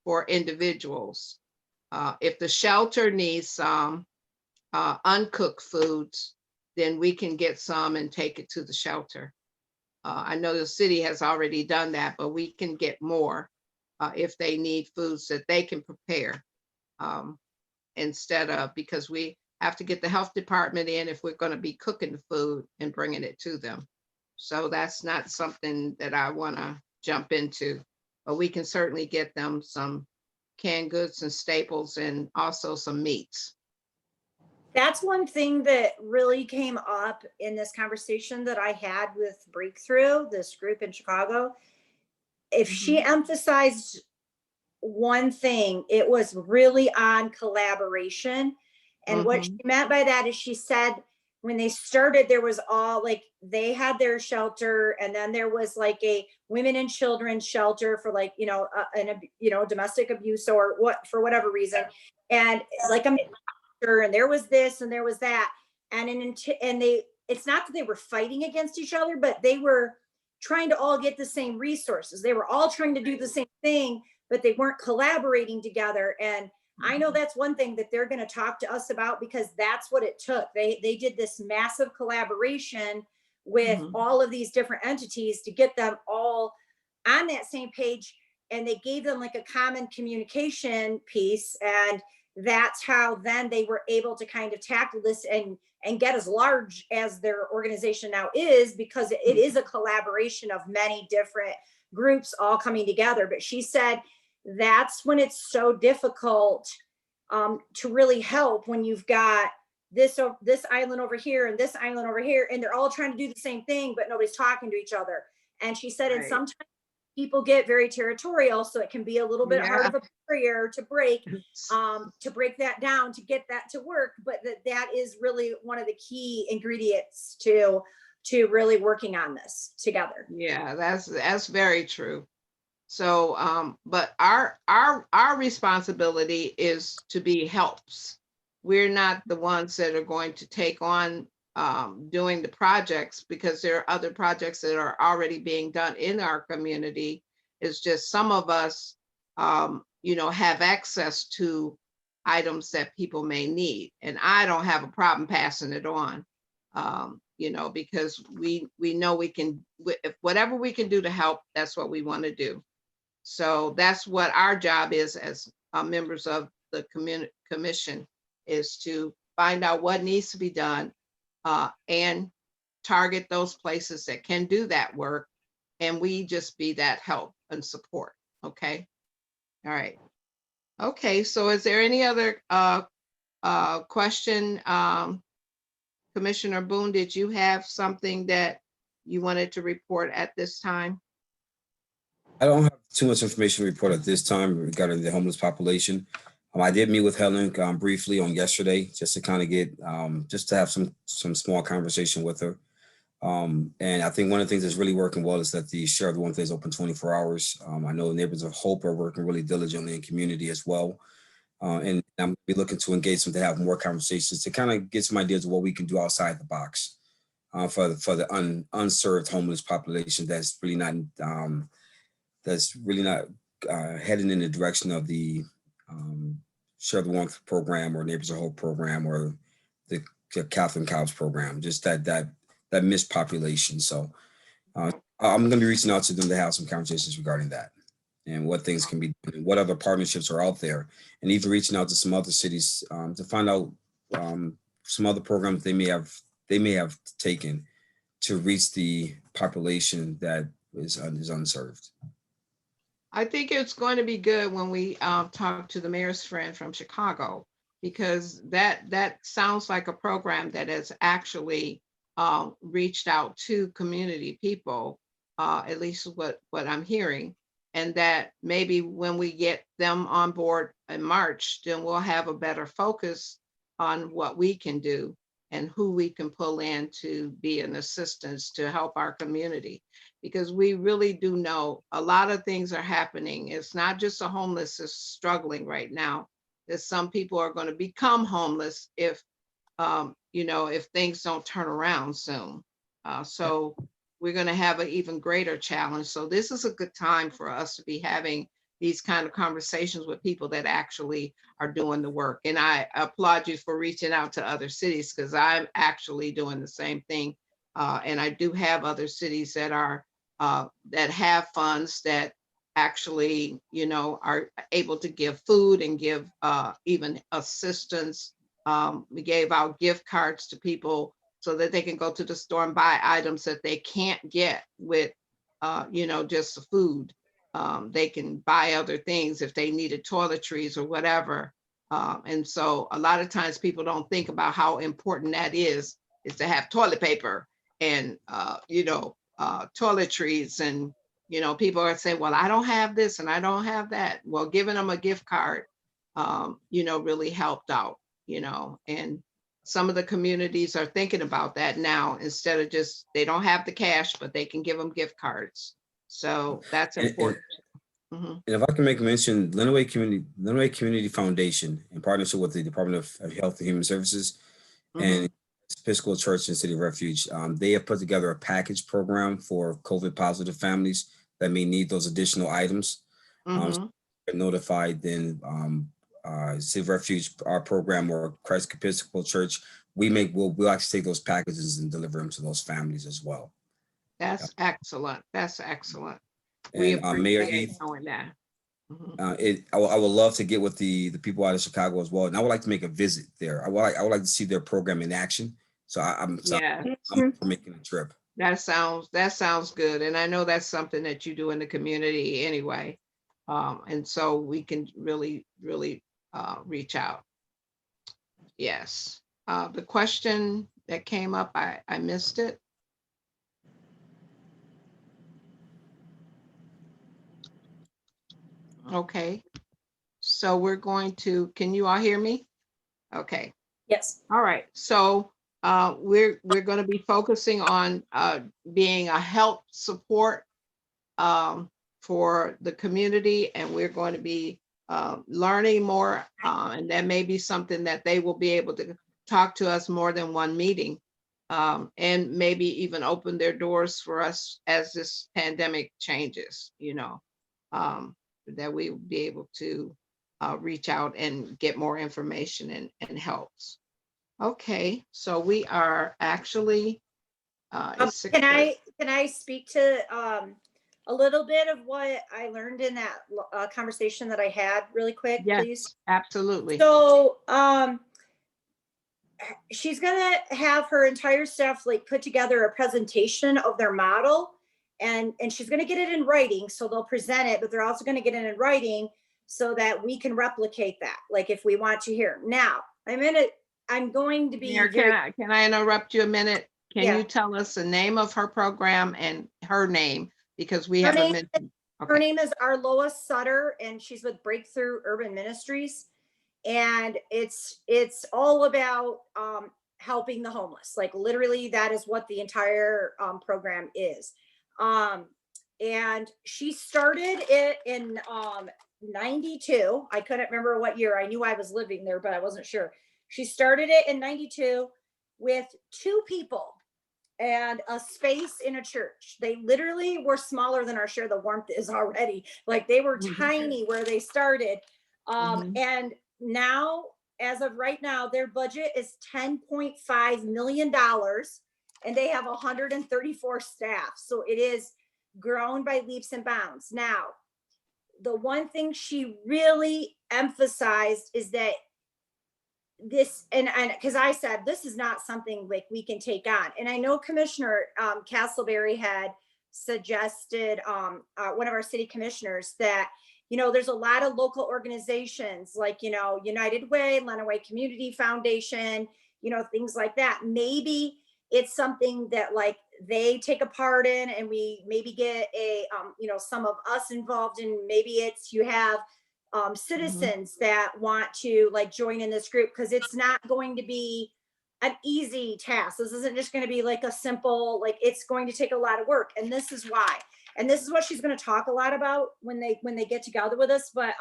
[SPEAKER 1] for individuals. If the shelter needs some uncooked foods, then we can get some and take it to the shelter. I know the city has already done that, but we can get more if they need foods that they can prepare instead of, because we have to get the health department in if we're going to be cooking the food and bringing it to them. So that's not something that I want to jump into, but we can certainly get them some canned goods and staples and also some meats.
[SPEAKER 7] That's one thing that really came up in this conversation that I had with Breakthrough, this group in Chicago. If she emphasized one thing, it was really on collaboration. And what she meant by that is, she said when they started, there was all like, they had their shelter, and then there was like a women and children shelter for like, domestic abuse or what, for whatever reason. And like, and there was this and there was that. And it's not that they were fighting against each other, but they were trying to all get the same resources. They were all trying to do the same thing, but they weren't collaborating together. And I know that's one thing that they're going to talk to us about, because that's what it took. They did this massive collaboration with all of these different entities to get them all on that same page. And they gave them like a common communication piece. And that's how then they were able to kind of tackle this and get as large as their organization now is, because it is a collaboration of many different groups all coming together. But she said that's when it's so difficult to really help, when you've got this island over here and this island over here, and they're all trying to do the same thing, but nobody's talking to each other. And she said, and sometimes people get very territorial, so it can be a little bit hard of a barrier to break that down, to get that to work. But that is really one of the key ingredients to really working on this together.
[SPEAKER 1] Yeah, that's very true. So, but our responsibility is to be helps. We're not the ones that are going to take on doing the projects, because there are other projects that are already being done in our community. It's just some of us, have access to items that people may need, and I don't have a problem passing it on, because we know we can, if whatever we can do to help, that's what we want to do. So that's what our job is as members of the commission, is to find out what needs to be done and target those places that can do that work. And we just be that help and support. Okay. All right. Okay, so is there any other question? Commissioner Boone, did you have something that you wanted to report at this time?
[SPEAKER 2] I don't have too much information to report at this time regarding the homeless population. I did meet with Helen briefly on yesterday, just to kind of get, just to have some small conversation with her. And I think one of the things that's really working well is that the Sheriff of One Thing is open 24 hours. I know Neighbors of Hope are working really diligently in community as well. And I'm be looking to engage them to have more conversations to kind of get some ideas of what we can do outside the box for the unserved homeless population that's really not heading in the direction of the Share the Warmth program or Neighbors of Hope program or the Catherine Cobb's program, just that missed population. So I'm going to be reaching out to them to have some conversations regarding that and what things can be done, what other partnerships are out there, and even reaching out to some other cities to find out some other programs they may have taken to reach the population that is unserved.
[SPEAKER 1] I think it's going to be good when we talk to the mayor's friend from Chicago, because that sounds like a program that has actually reached out to community people, at least what I'm hearing, and that maybe when we get them on board in March, then we'll have a better focus on what we can do and who we can pull in to be an assistance to help our community. Because we really do know a lot of things are happening. It's not just the homeless is struggling right now. That some people are going to become homeless if, if things don't turn around soon. So we're going to have an even greater challenge. So this is a good time for us to be having these kind of conversations with people that actually are doing the work. And I applaud you for reaching out to other cities, because I'm actually doing the same thing. And I do have other cities that are that have funds that actually, are able to give food and give even assistance. We gave out gift cards to people so that they can go to the store and buy items that they can't get with, just the food. They can buy other things if they needed toiletries or whatever. And so a lot of times people don't think about how important that is to have toilet paper and, toiletries. And, people are saying, well, I don't have this and I don't have that. Well, giving them a gift card, really helped out, and some of the communities are thinking about that now, instead of just, they don't have the cash, but they can give them gift cards. So that's important.
[SPEAKER 2] And if I can make a mention, Lenawee Community Foundation, in partnership with the Department of Health and Human Services and Episcopal Church and City of Refuge, they have put together a package program for COVID positive families that may need those additional items. So notified, then City of Refuge, our program, or Christ Episcopal Church, we'll actually take those packages and deliver them to those families as well.
[SPEAKER 1] That's excellent. That's excellent.
[SPEAKER 2] And Mayor
[SPEAKER 1] appreciate
[SPEAKER 2] Heath,
[SPEAKER 1] knowing that.
[SPEAKER 2] I would love to get with the people out of Chicago as well, and I would like to make a visit there. I would like to see their program in action. So I'm making a trip.
[SPEAKER 1] That sounds good. And I know that's something that you do in the community anyway. And so we can really, really reach out. Yes. The question that came up, I missed it. Okay. So we're going to, can you all hear me? Okay.
[SPEAKER 7] Yes.
[SPEAKER 1] All right. So we're going to be focusing on being a help support for the community, and we're going to be learning more, and that may be something that they will be able to talk to us more than one meeting, and maybe even open their doors for us as this pandemic changes, that we will be able to reach out and get more information and helps. Okay, so we are actually.
[SPEAKER 7] Can I speak to a little bit of what I learned in that conversation that I had really quick,
[SPEAKER 1] yes,
[SPEAKER 7] please?
[SPEAKER 1] Absolutely.
[SPEAKER 7] So she's gonna have her entire staff like put together a presentation of their model, and she's gonna get it in writing, so they'll present it, but they're also gonna get it in writing so that we can replicate that, like if we want to here. Now, I'm going to be
[SPEAKER 1] Mayor,
[SPEAKER 7] very,
[SPEAKER 1] can I interrupt you a minute? Can
[SPEAKER 7] Yeah.
[SPEAKER 1] you tell us the name of her program and her name? Because we
[SPEAKER 7] Her
[SPEAKER 1] haven't
[SPEAKER 7] name-
[SPEAKER 1] mentioned.
[SPEAKER 7] her
[SPEAKER 1] Okay.
[SPEAKER 7] name is Arloa Sutter, and she's with Breakthrough Urban Ministries. And it's all about helping the homeless. Like literally, that is what the entire program is. And she started it in 92. I couldn't remember what year. I knew I was living there, but I wasn't sure. She started it in 92 with 2 people and a space in a church. They literally were smaller than our share the warmth is already. Like they were
[SPEAKER 1] Mhm.
[SPEAKER 7] tiny where they started.
[SPEAKER 1] Mhm.
[SPEAKER 7] And now, as of right now, their budget is $10.5 million and they have 134 staff. So it is grown by leaps and bounds. Now, the one thing she really emphasized is that this, and because I said this is not something like we can take on, and I know Commissioner Castleberry had suggested, one of our city commissioners, that there's a lot of local organizations like United Way, Lenawee Community Foundation, things like that. Maybe it's something that like they take a part in, and we maybe get a some of us involved in. Maybe it's you have citizens that want to like join in this group, because it's not going to be an easy task. This isn't just going to be like a simple, like it's going to take a lot of work. And this is why, and this is what she's going to talk a lot about when they get together with us. But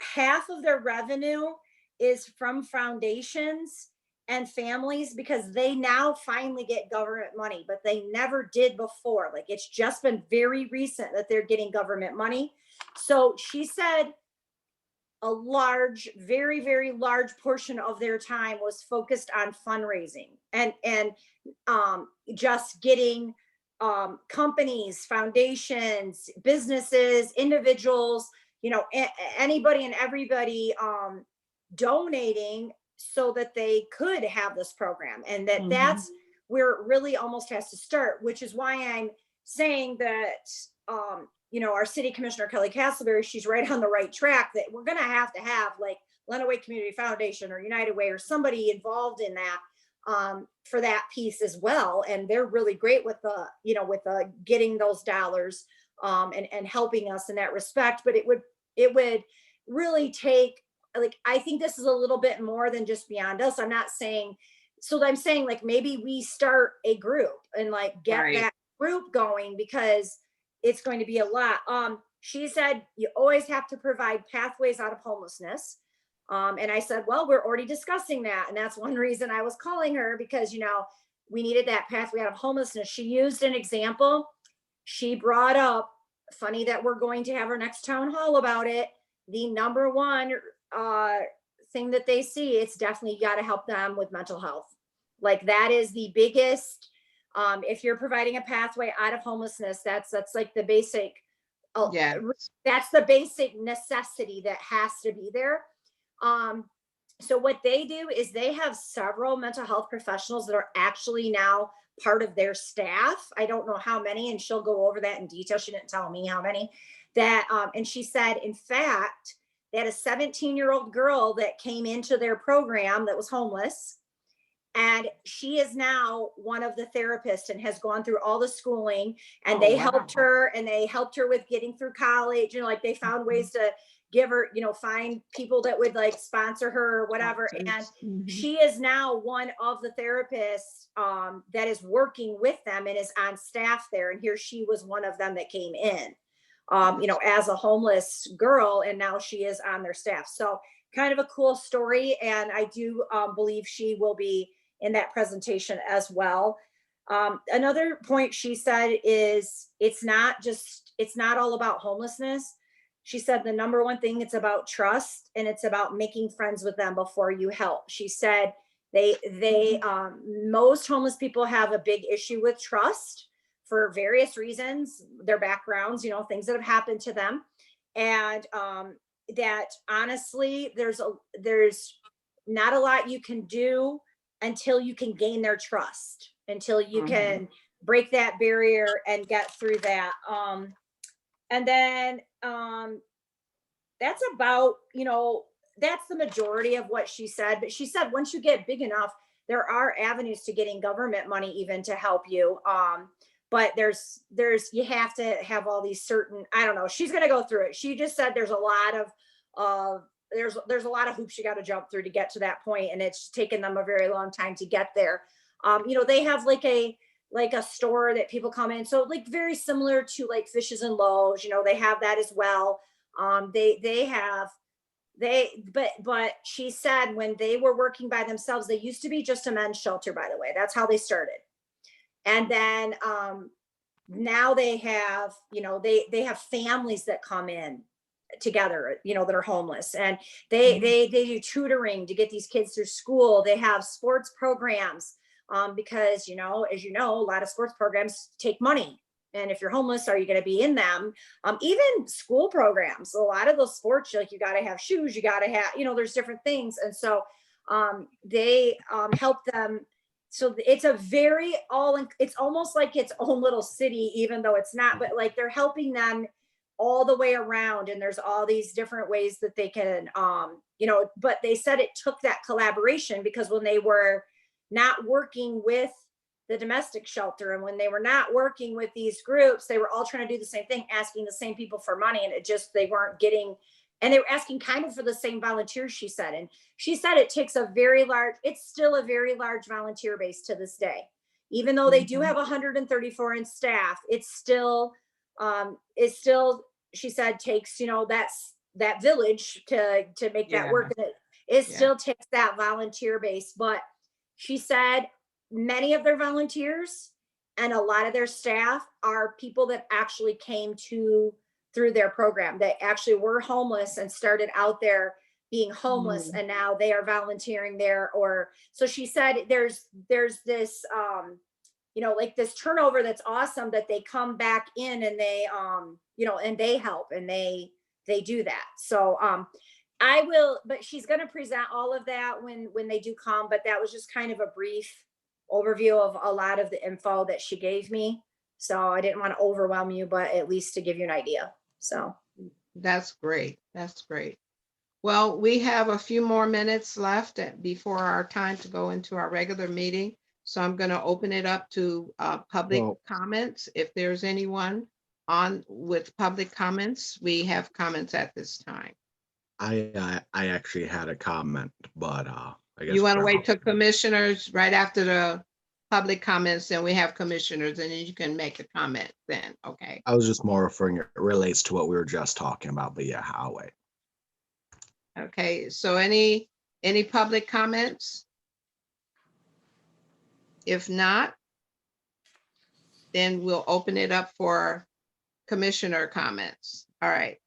[SPEAKER 7] half of their revenue is from foundations and families, because they now finally get government money, but they never did before. Like it's just been very recent that they're getting government money. So she said a large, very, very large portion of their time was focused on fundraising and just getting companies, foundations, businesses, individuals, anybody and everybody donating so that they could have this program. And that's where it really almost has to start, which is why I'm saying that our city commissioner Kelly Castleberry, she's right on the right track, that we're going to have like Lenawee Community Foundation or United Way or somebody involved in that for that piece as well. And they're really great with the getting those dollars and helping us in that respect. But it would really take, like, I think this is a little bit more than just beyond us. I'm saying like maybe we start a group and like get
[SPEAKER 1] Right.
[SPEAKER 7] that group going, because it's going to be a lot. She said you always have to provide pathways out of homelessness. And I said, well, we're already discussing that. And that's one reason I was calling her, because, we needed that pathway out of homelessness. She used an example. She brought up, funny that we're going to have our next town hall about it. The number one thing that they see, it's definitely got to help them with mental health. Like that is the biggest. If you're providing a pathway out of homelessness, that's like the basic.
[SPEAKER 1] Yeah.
[SPEAKER 7] That's the basic necessity that has to be there. So what they do is they have several mental health professionals that are actually now part of their staff. I don't know how many, and she'll go over that in detail. She didn't tell me how many that, and she said, in fact, they had a 17-year-old girl that came into their program that was homeless. And she is now one of the therapists and has gone through all the schooling, and they helped her, and they helped her with getting through college. Like they found ways to give her, find people that would like sponsor her or whatever. And she is now one of the therapists that is working with them and is on staff there. And here she was one of them that came in, as a homeless girl, and now she is on their staff. So kind of a cool story. And I do believe she will be in that presentation as well. Another point she said is it's not all about homelessness. She said the number one thing, it's about trust, and it's about making friends with them before you help. She said most homeless people have a big issue with trust for various reasons, their backgrounds, things that have happened to them. And that honestly, there's not a lot you can do until you can gain their trust, until you can break that barrier and get through that. And then that's about, that's the majority of what she said. But she said, once you get big enough, there are avenues to getting government money even to help you. But you have to have all these certain, I don't know, she's going to go through it. She just said there's a lot of, there's a lot of hoops you got to jump through to get to that point, and it's taken them a very long time to get there. They have like a store that people come in, so like very similar to like Fishes and Loaves, they have that as well. But she said when they were working by themselves, they used to be just a men's shelter, by the way. That's how they started. And then now they have, they have families that come in together, that are homeless, and they do tutoring to get these kids through school. They have sports programs, because as you know, a lot of sports programs take money, and if you're homeless, are you going to be in them? Even school programs, a lot of those sports, like you got to have shoes, you got to have, there's different things. And so they help them. So it's a very it's almost like its own little city, even though it's not, but like they're helping them all the way around. And there's all these different ways that they can, but they said it took that collaboration, because when they were not working with the domestic shelter, and when they were not working with these groups, they were all trying to do the same thing, asking the same people for money. And they weren't getting, and they were asking kind of for the same volunteers, she said. And she said it takes it's still a very large volunteer base to this day. Even though they do have 134 in staff, it's still, she said, takes, that village to make that work. And it still takes that volunteer base. But she said many of their volunteers and a lot of their staff are people that actually came through their program, that actually were homeless and started out there being homeless, and now they are volunteering there. Or so she said there's this like this turnover that's awesome, that they come back in and they and they help, and they do that. So but she's going to present all of that when they do come. But that was just kind of a brief overview of a lot of the info that she gave me. So I didn't want to overwhelm you, but at least to give you an idea. So
[SPEAKER 1] That's great. That's great. Well, we have a few more minutes left before our time to go into our regular meeting. So I'm going to open it up to public comments. If there's anyone on with public comments, we have comments at this time.
[SPEAKER 8] I actually had a comment, but I guess
[SPEAKER 1] You want to wait till commissioners right after the public comments, and we have commissioners, and then you can make a comment then. Okay.
[SPEAKER 8] I was just more referring, it relates to what we were just talking about, but yeah, I'll wait.
[SPEAKER 1] Okay. So any public comments? If not, then we'll open it up for commissioner comments. All right.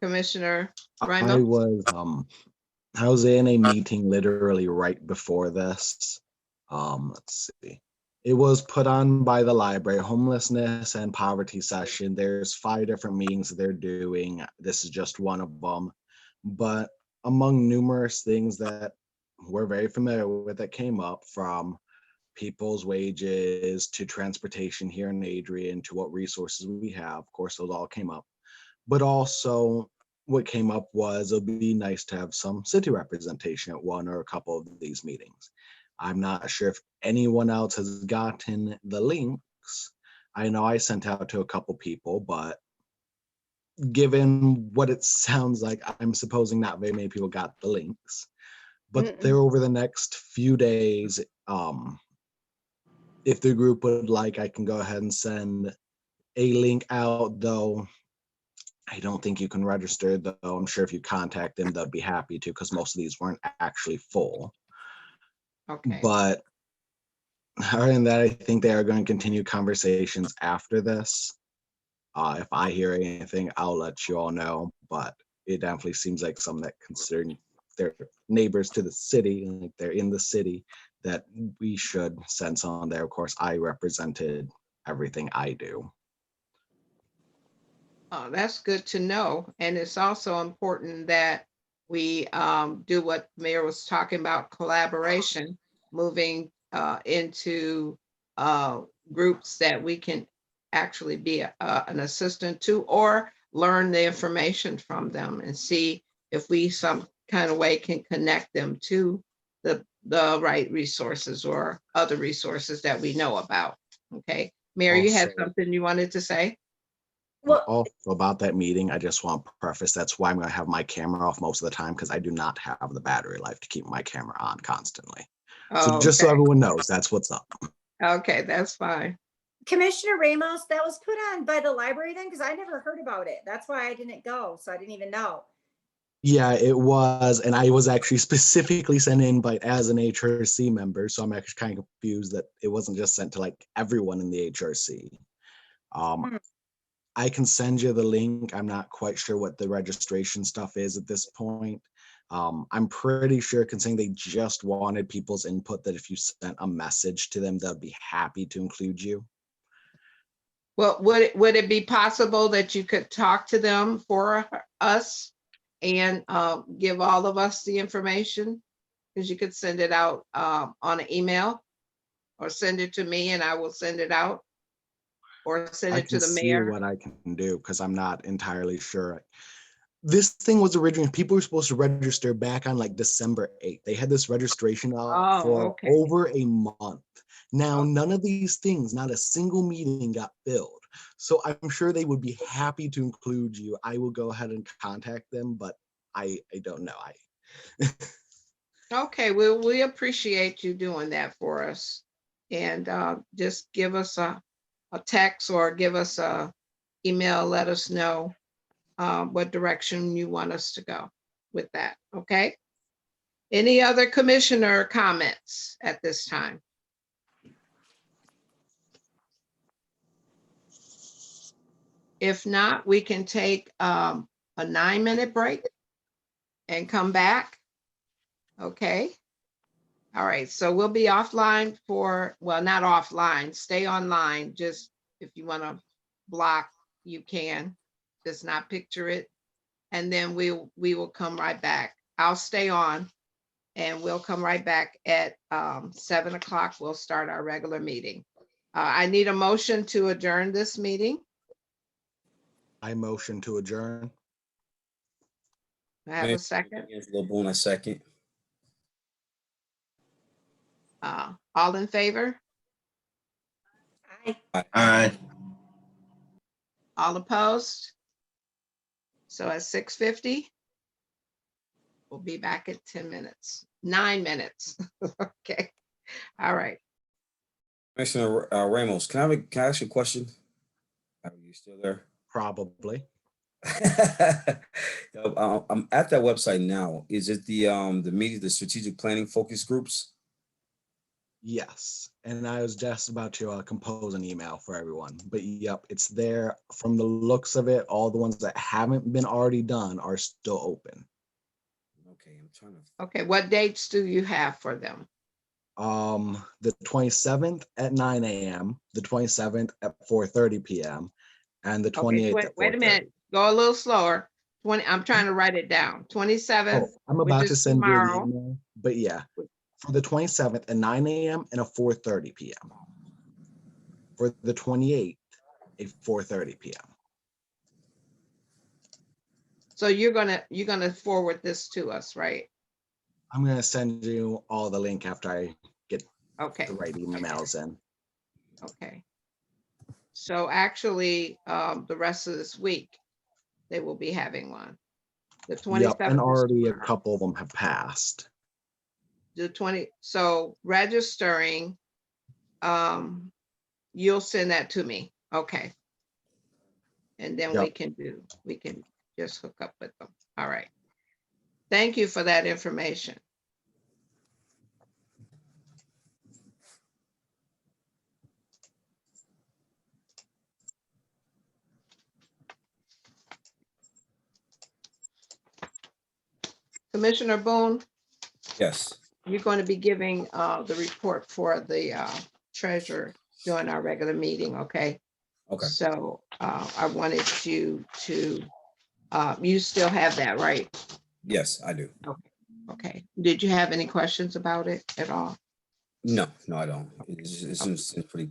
[SPEAKER 1] Commissioner Raimo.
[SPEAKER 8] I was in a meeting literally right before this. Let's see. It was put on by the library, homelessness and poverty session. There's 5 different meetings they're doing. This is just one of them. But among numerous things that we're very familiar with that came up, from people's wages to transportation here in Adrian to what resources we have, of course, those all came up. But also what came up was it'd be nice to have some city representation at one or a couple of these meetings. I'm not sure if anyone else has gotten the links. I know I sent out to a couple people, but given what it sounds like, I'm supposing not very many people got the links. But they're over the next few days. If the group would like, I can go ahead and send a link out, though I don't think you can register, though I'm sure if you contact them, they'll be happy to, because most of these weren't actually full.
[SPEAKER 1] Okay.
[SPEAKER 8] But other than that, I think they are going to continue conversations after this. If I hear anything, I'll let you all know. But it definitely seems like some that considering their neighbors to the city, like they're in the city, that we should send someone there. Of course, I represented everything I do.
[SPEAKER 1] Oh, that's good to know. And it's also important that we do what Mayor was talking about, collaboration, moving into groups that we can actually be an assistant to, or learn the information from them and see if we some kind of way can connect them to the right resources or other resources that we know about. Okay, Mary, you had
[SPEAKER 8] Also-
[SPEAKER 1] something you wanted to say?
[SPEAKER 7] Well,
[SPEAKER 8] Also about that meeting, I just want to preface, that's why I'm going to have my camera off most of the time, because I do not have the battery life to keep my camera on constantly. So just so
[SPEAKER 1] Okay.
[SPEAKER 8] everyone knows, that's what's up.
[SPEAKER 1] Okay, that's fine.
[SPEAKER 7] Commissioner Ramos, that was put on by the library then? Because I never heard about it. That's why I didn't go. So I didn't even know.
[SPEAKER 8] Yeah, it was, and I was actually specifically sent an invite as an HRC member, so I'm actually kind of confused that it wasn't just sent to like everyone in the HRC.
[SPEAKER 7] Hmm.
[SPEAKER 8] I can send you the link. I'm not quite sure what the registration stuff is at this point. I'm pretty sure, considering they just wanted people's input, that if you sent a message to them, they'll be happy to include you.
[SPEAKER 1] Well, would it be possible that you could talk to them for us and give all of us the information? Because you could send it out on an email or send it to me and I will send it out, or send
[SPEAKER 8] I
[SPEAKER 1] it to
[SPEAKER 8] can
[SPEAKER 1] the
[SPEAKER 8] see
[SPEAKER 1] mayor.
[SPEAKER 8] what I can do because I'm not entirely sure. This thing was originally, people were supposed to register back on like December 8th. They had this registration out
[SPEAKER 1] Oh,
[SPEAKER 8] for
[SPEAKER 1] okay.
[SPEAKER 8] over a month. Now,
[SPEAKER 1] Okay.
[SPEAKER 8] none of these things, not a single meeting got filled. So I'm sure they would be happy to include you. I will go ahead and contact them, but I don't know.
[SPEAKER 1] Okay, well, we appreciate you doing that for us. And just give us a text or give us a email, let us know what direction you want us to go with that, okay? Any other commissioner comments at this time? If not, we can take a 9-minute break and come back. Okay. All right, so we'll be offline for, well, not offline, stay online. Just if you want to block, you can. Just not picture it. And then we will come right back. I'll stay on and we'll come right back at 7 o'clock. We'll start our regular meeting. I need a motion to adjourn this meeting.
[SPEAKER 8] I motion to adjourn.
[SPEAKER 1] I have a second.
[SPEAKER 2] Angelo Boone, a second.
[SPEAKER 1] All in favor?
[SPEAKER 7] I,
[SPEAKER 1] All opposed? So at 6:50, we'll be back at 10 minutes, 9 minutes. Okay. All right.
[SPEAKER 2] Commissioner Ramos, can I ask you a question? Are you still there?
[SPEAKER 8] Probably.
[SPEAKER 2] I'm at that website now. Is it the media, the strategic planning focus groups?
[SPEAKER 8] Yes, and I was just about to compose an email for everyone, but yep, it's there. From the looks of it, all the ones that haven't been already done are still open.
[SPEAKER 2] Okay, I'm trying to.
[SPEAKER 1] Okay, what dates do you have for them?
[SPEAKER 8] The 27th at 9 a.m., the 27th at 4:30 p.m., and the 28th
[SPEAKER 1] Okay,
[SPEAKER 8] at 4:30.
[SPEAKER 1] wait a minute, go a little slower. 20, I'm trying to write it down. 27th,
[SPEAKER 8] Oh, I'm
[SPEAKER 1] which
[SPEAKER 8] about to
[SPEAKER 1] is
[SPEAKER 8] send you an
[SPEAKER 1] tomorrow.
[SPEAKER 8] email, but yeah, for the 27th at 9 a.m. and a 4:30 p.m. For the 28th, a 4:30 p.m.
[SPEAKER 1] So you're gonna forward this to us, right?
[SPEAKER 8] I'm gonna send you all the link after I get
[SPEAKER 1] Okay,
[SPEAKER 8] the right emails in.
[SPEAKER 1] okay. So actually, the rest of this week, they will be having one. The 27th.
[SPEAKER 8] Yep, and already a
[SPEAKER 1] tomorrow.
[SPEAKER 8] couple of them have passed.
[SPEAKER 1] The 20, so registering, you'll send that to me, okay? And then we
[SPEAKER 8] Yep.
[SPEAKER 1] can just hook up with them, all right. Thank you for that information. Commissioner Boone,
[SPEAKER 2] Yes.
[SPEAKER 1] you're going to be giving the report for the treasurer during our regular meeting, okay?
[SPEAKER 2] Okay.
[SPEAKER 1] So I wanted you to, you still have that, right?
[SPEAKER 2] Yes, I do.
[SPEAKER 1] Okay. Did you have any questions about it at all?
[SPEAKER 2] No, I don't. It's pretty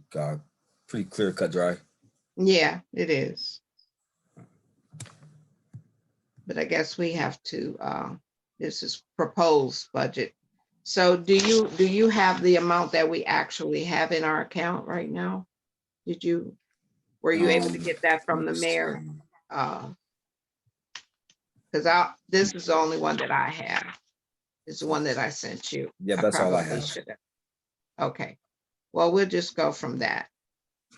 [SPEAKER 2] clear, cut, dry.
[SPEAKER 1] Yeah, it is. but I guess we have to, this is proposed budget. So do you have the amount that we actually have in our account right now? Were you able to get that from the
[SPEAKER 2] let's
[SPEAKER 1] mayor?
[SPEAKER 2] see.
[SPEAKER 1] Because this is the only one that I have. It's the one that I sent you.
[SPEAKER 2] Yeah, that's all I
[SPEAKER 1] probably
[SPEAKER 2] have.
[SPEAKER 1] should have. Okay, well, we'll just go from that.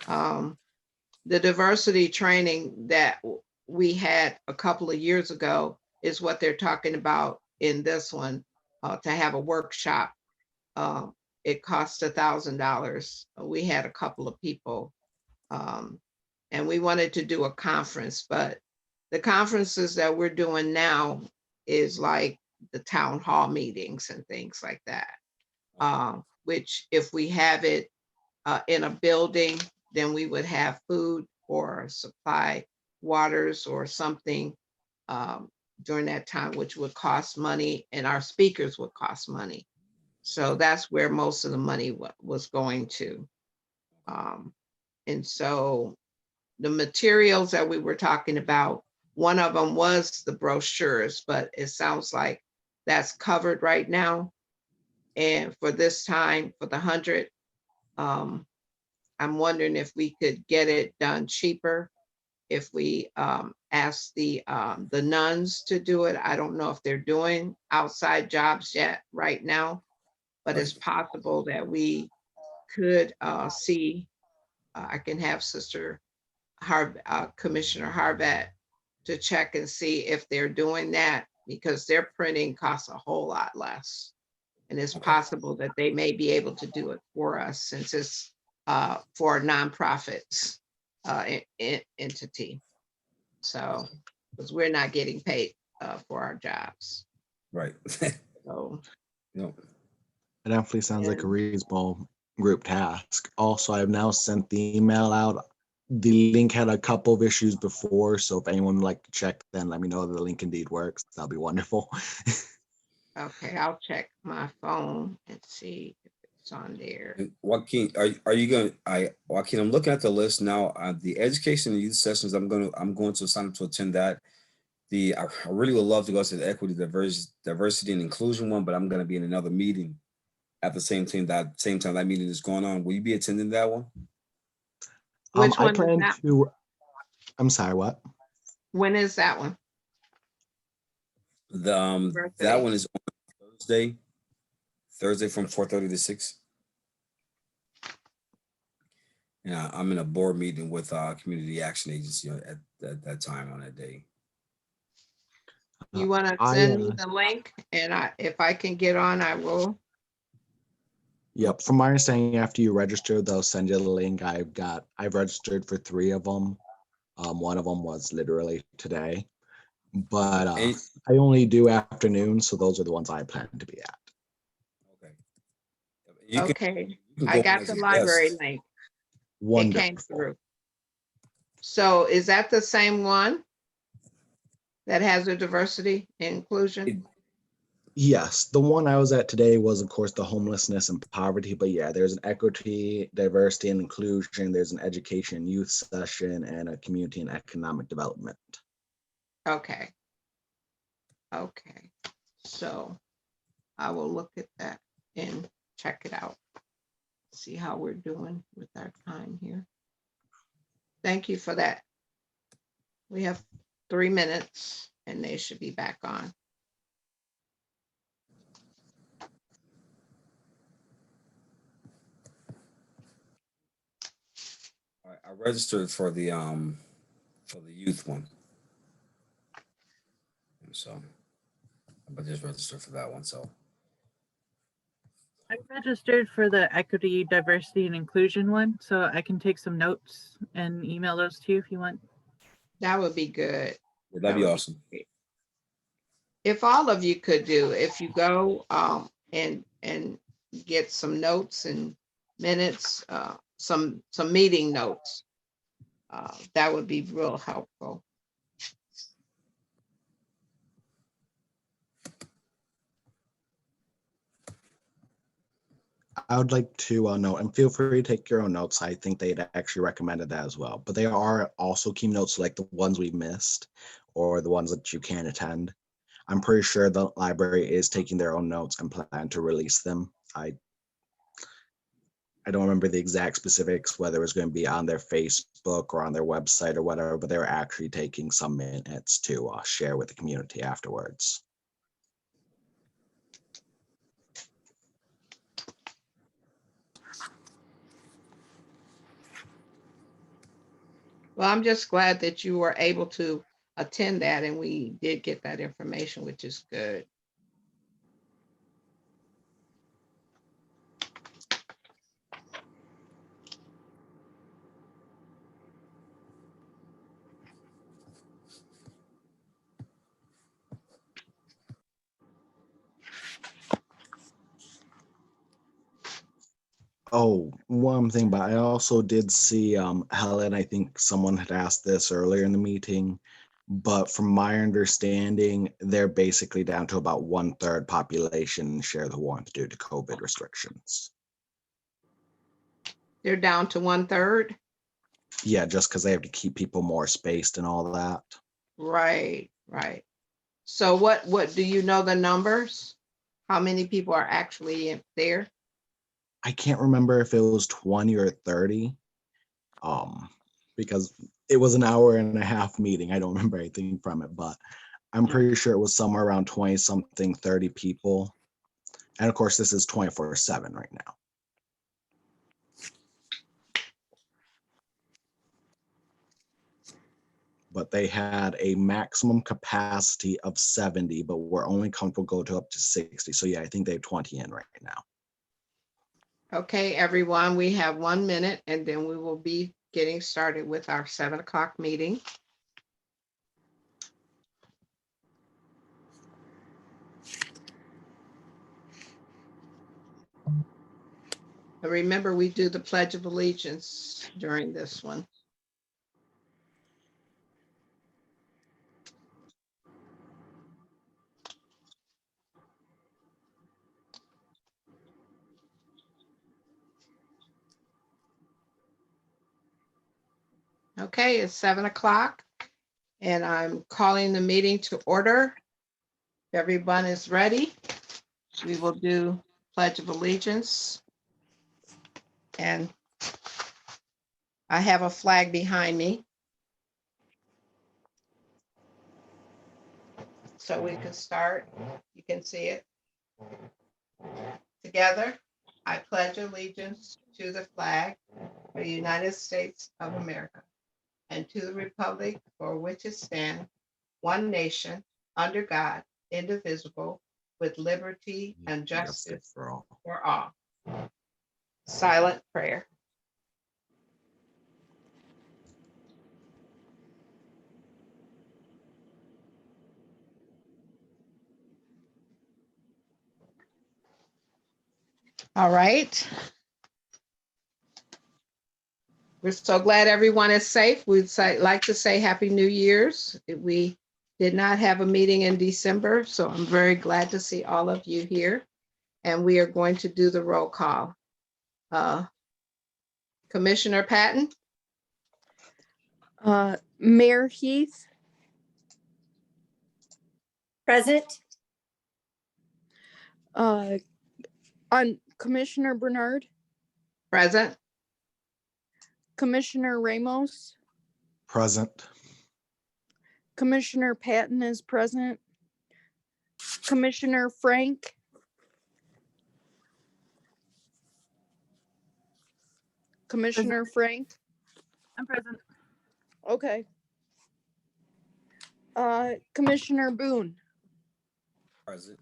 [SPEAKER 1] The diversity training that we had a couple of years ago is what they're talking about in this one, to have a workshop. It cost $1,000. We had a couple of people, and we wanted to do a conference, but the conferences that we're doing now is like the town hall meetings and things like that. Which if we have it in a building, then we would have food or supply waters or something during that time, which would cost money, and our speakers would cost money. So that's where most of the money was going to. And so the materials that we were talking about, one of them was the brochures, but it sounds like that's covered right now. And for this time, for the 100, I'm wondering if we could get it done cheaper. If we ask the nuns to do it. I don't know if they're doing outside jobs yet right now, but it's possible that we could see. I can have Commissioner Harbat to check and see if they're doing that, because their printing costs a whole lot less. And it's possible that they may be able to do it for us, since it's for nonprofits entity. So, because we're not getting paid for our jobs.
[SPEAKER 2] Right.
[SPEAKER 1] So,
[SPEAKER 2] Yep.
[SPEAKER 8] It definitely sounds like a reasonable group task. Also, I've now sent the email out. The link had a couple of issues before, so if anyone would like to check, then let me know that the link indeed works. That'll be wonderful.
[SPEAKER 1] okay, I'll check my phone and see if it's on there.
[SPEAKER 2] And Joaquin, are you going? Joaquin, I'm looking at the list now. The education and youth sessions, I'm going to sign up to attend that. I really would love to go to the equity, diversity and inclusion one, but I'm going to be in another meeting at the same time that meeting is going on. Will you be attending that one?
[SPEAKER 1] Which one
[SPEAKER 8] I plan
[SPEAKER 1] is that?
[SPEAKER 8] to. I'm sorry, what?
[SPEAKER 1] When is that one?
[SPEAKER 2] That one is on Thursday from 4:30 to 6. Yeah, I'm in a board meeting with Community Action Agency at that time on that day.
[SPEAKER 1] You want to send me the link, and if I can get on, I will.
[SPEAKER 8] Yep. From my understanding, after you register, they'll send you the link. I've registered for 3 of them. One of them was literally today, but I only do afternoons, so those are the ones I plan to be at.
[SPEAKER 1] Okay. I got the library link.
[SPEAKER 8] Wonderful.
[SPEAKER 1] It came through. So is that the same one that has a diversity and inclusion?
[SPEAKER 8] Yes, the one I was at today was, of course, the homelessness and poverty. But yeah, there's an equity, diversity, and inclusion. There's an education and youth session, and a community and economic development.
[SPEAKER 1] Okay. Okay. So I will look at that and check it out. See how we're doing with our time here. Thank you for that. We have 3 minutes and they should be back on.
[SPEAKER 2] I registered for the youth one. So I just registered for that one. So
[SPEAKER 3] I registered for the equity, diversity, and inclusion one, so I can take some notes and email those to you if you want.
[SPEAKER 1] That would be good.
[SPEAKER 2] yeah, that'd be awesome.
[SPEAKER 1] If all of you could do, if you go and get some notes and minutes, some meeting notes, that would be real helpful.
[SPEAKER 8] I would like to note, and feel free to take your own notes. I think they'd actually recommended that as well. But they are also key notes like the ones we missed. or the ones that you can't attend. I'm pretty sure the library is taking their own notes and plan to release them. I don't remember the exact specifics, whether it was going to be on their Facebook or on their website or whatever, but they were actually taking some minutes to share with the community afterwards.
[SPEAKER 1] Well, I'm just glad that you were able to attend that and we did get that information, which is good.
[SPEAKER 8] Oh, one thing, but I also did see Helen, I think someone had asked this earlier in the meeting, but from my understanding, they're basically down to about 1/3 population share the warrant due to COVID restrictions.
[SPEAKER 1] They're down to 1/3.
[SPEAKER 8] Yeah, just because they have to keep people more spaced and all that.
[SPEAKER 1] Right, right. So what do you know the numbers? How many people are actually in there?
[SPEAKER 8] I can't remember if it was 20 or 30, because it was an hour and a half meeting. I don't remember anything from it, but I'm pretty sure it was somewhere around 20 something, 30 people. And of course, this is 24/7 right now. But they had a maximum capacity of 70, but we're only comfortable go to up to 60. So yeah, I think they have 20 in right now.
[SPEAKER 1] Okay, everyone, we have 1 minute and then we will be getting started with our 7 o'clock meeting. And remember, we do the Pledge of Allegiance during this one. Okay, it's 7 o'clock and I'm calling the meeting to order. If everyone is ready, we will do Pledge of Allegiance. And I have a flag behind me. So we can start. You can see it. Together, I pledge allegiance to the flag of the United States of America and to the republic for which it stands, one nation, under God, indivisible, with liberty and justice
[SPEAKER 8] for all.
[SPEAKER 1] for all. Silent prayer. All right. We're so glad everyone is safe. We'd like to say Happy New Year's. We did not have a meeting in December, so I'm very glad to see all of you here. And we are going to do the roll call. Commissioner Patton?
[SPEAKER 5] Mayor Heath,
[SPEAKER 7] Present.
[SPEAKER 5] on Commissioner Bernard,
[SPEAKER 1] Present.
[SPEAKER 5] Commissioner Ramos,
[SPEAKER 8] Present.
[SPEAKER 5] Commissioner Patton is present, Commissioner Frank, Commissioner Frank.
[SPEAKER 3] I'm present.
[SPEAKER 5] Okay. Commissioner Boone,
[SPEAKER 2] Present.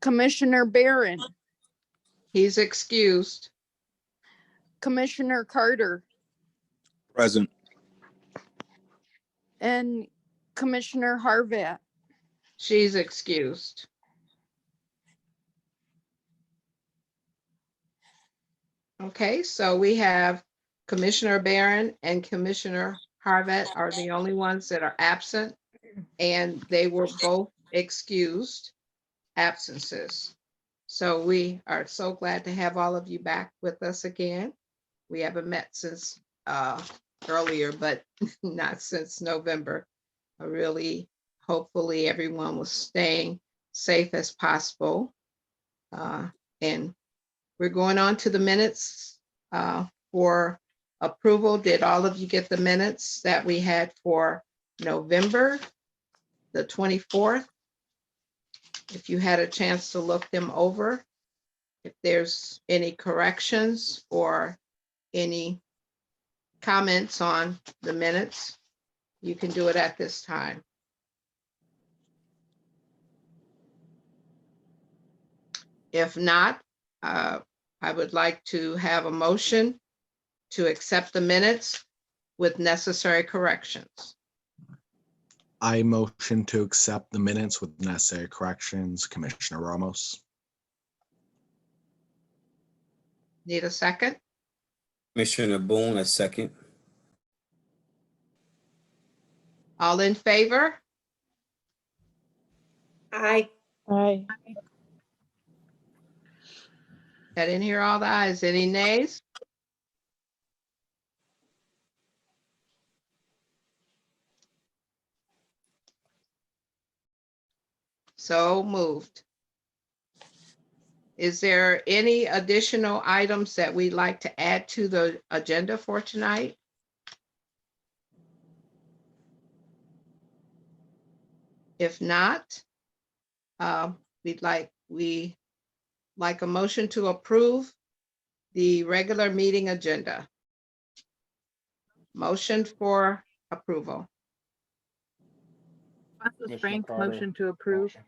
[SPEAKER 5] Commissioner Barron,
[SPEAKER 1] He's excused.
[SPEAKER 5] Commissioner Carter,
[SPEAKER 6] Present.
[SPEAKER 5] and Commissioner Harvat.
[SPEAKER 1] She's excused. Okay, so we have Commissioner Barron and Commissioner Harvat are the only ones that are absent, and they were both excused absences. So we are so glad to have all of you back with us again. We haven't met since earlier, but not since November. I really, hopefully everyone was staying safe as possible. And we're going on to the minutes for approval. Did all of you get the minutes that we had for November the 24th? If you had a chance to look them over, if there's any corrections or any comments on the minutes, you can do it at this time. If not, I would like to have a motion to accept the minutes with necessary corrections.
[SPEAKER 8] I motion to accept the minutes with necessary corrections. Commissioner Ramos.
[SPEAKER 1] Need a second?
[SPEAKER 2] Commissioner Boone, a second.
[SPEAKER 1] All in favor?
[SPEAKER 7] I
[SPEAKER 5] Aye.
[SPEAKER 1] I didn't hear all the ayes. Any nays? So moved. Is there any additional items that we'd like to add to the agenda for tonight? If not, we'd like a motion to approve the regular meeting agenda. Motion for approval.
[SPEAKER 3] This is
[SPEAKER 9] Commissioner
[SPEAKER 3] Frank,
[SPEAKER 9] Carter,
[SPEAKER 3] motion to approve.
[SPEAKER 9] motion.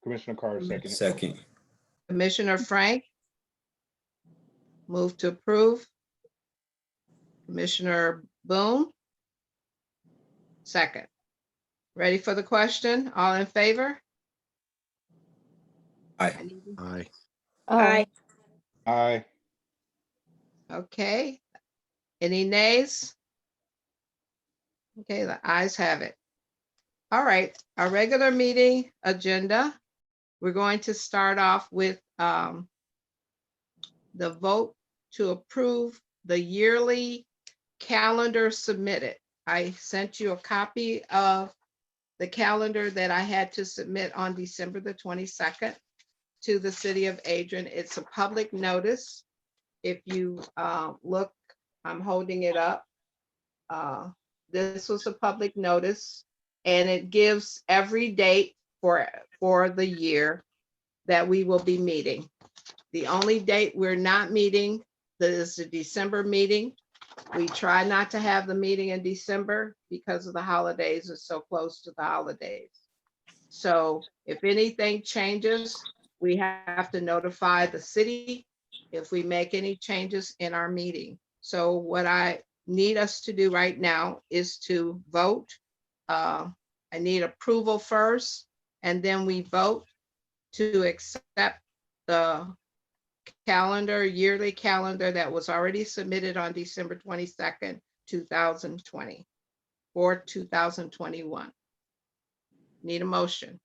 [SPEAKER 9] Commissioner Carter, second.
[SPEAKER 2] Second.
[SPEAKER 1] Commissioner Frank. Move to approve. Commissioner Boone. Second. Ready for the question? All in favor?
[SPEAKER 2] Aye.
[SPEAKER 8] Aye.
[SPEAKER 5] Aye.
[SPEAKER 9] Aye.
[SPEAKER 1] Okay. Any nays? Okay, the ayes have it. All right, our regular meeting agenda. We're going to start off with the vote to approve the yearly calendar submitted. I sent you a copy of the calendar that I had to submit on December the 22nd to the City of Adrian. It's a public notice. If you look, I'm holding it up. This was a public notice, and it gives every date for the year that we will be meeting. The only date we're not meeting is the December meeting. We try not to have the meeting in December because of the holidays. It's so close to the holidays. So if anything changes, we have to notify the city if we make any changes in our meeting. So what I need us to do right now is to vote. I need approval first, and then we vote to accept the calendar, yearly calendar that was already submitted on December 22nd, 2020 or 2021. Need a motion.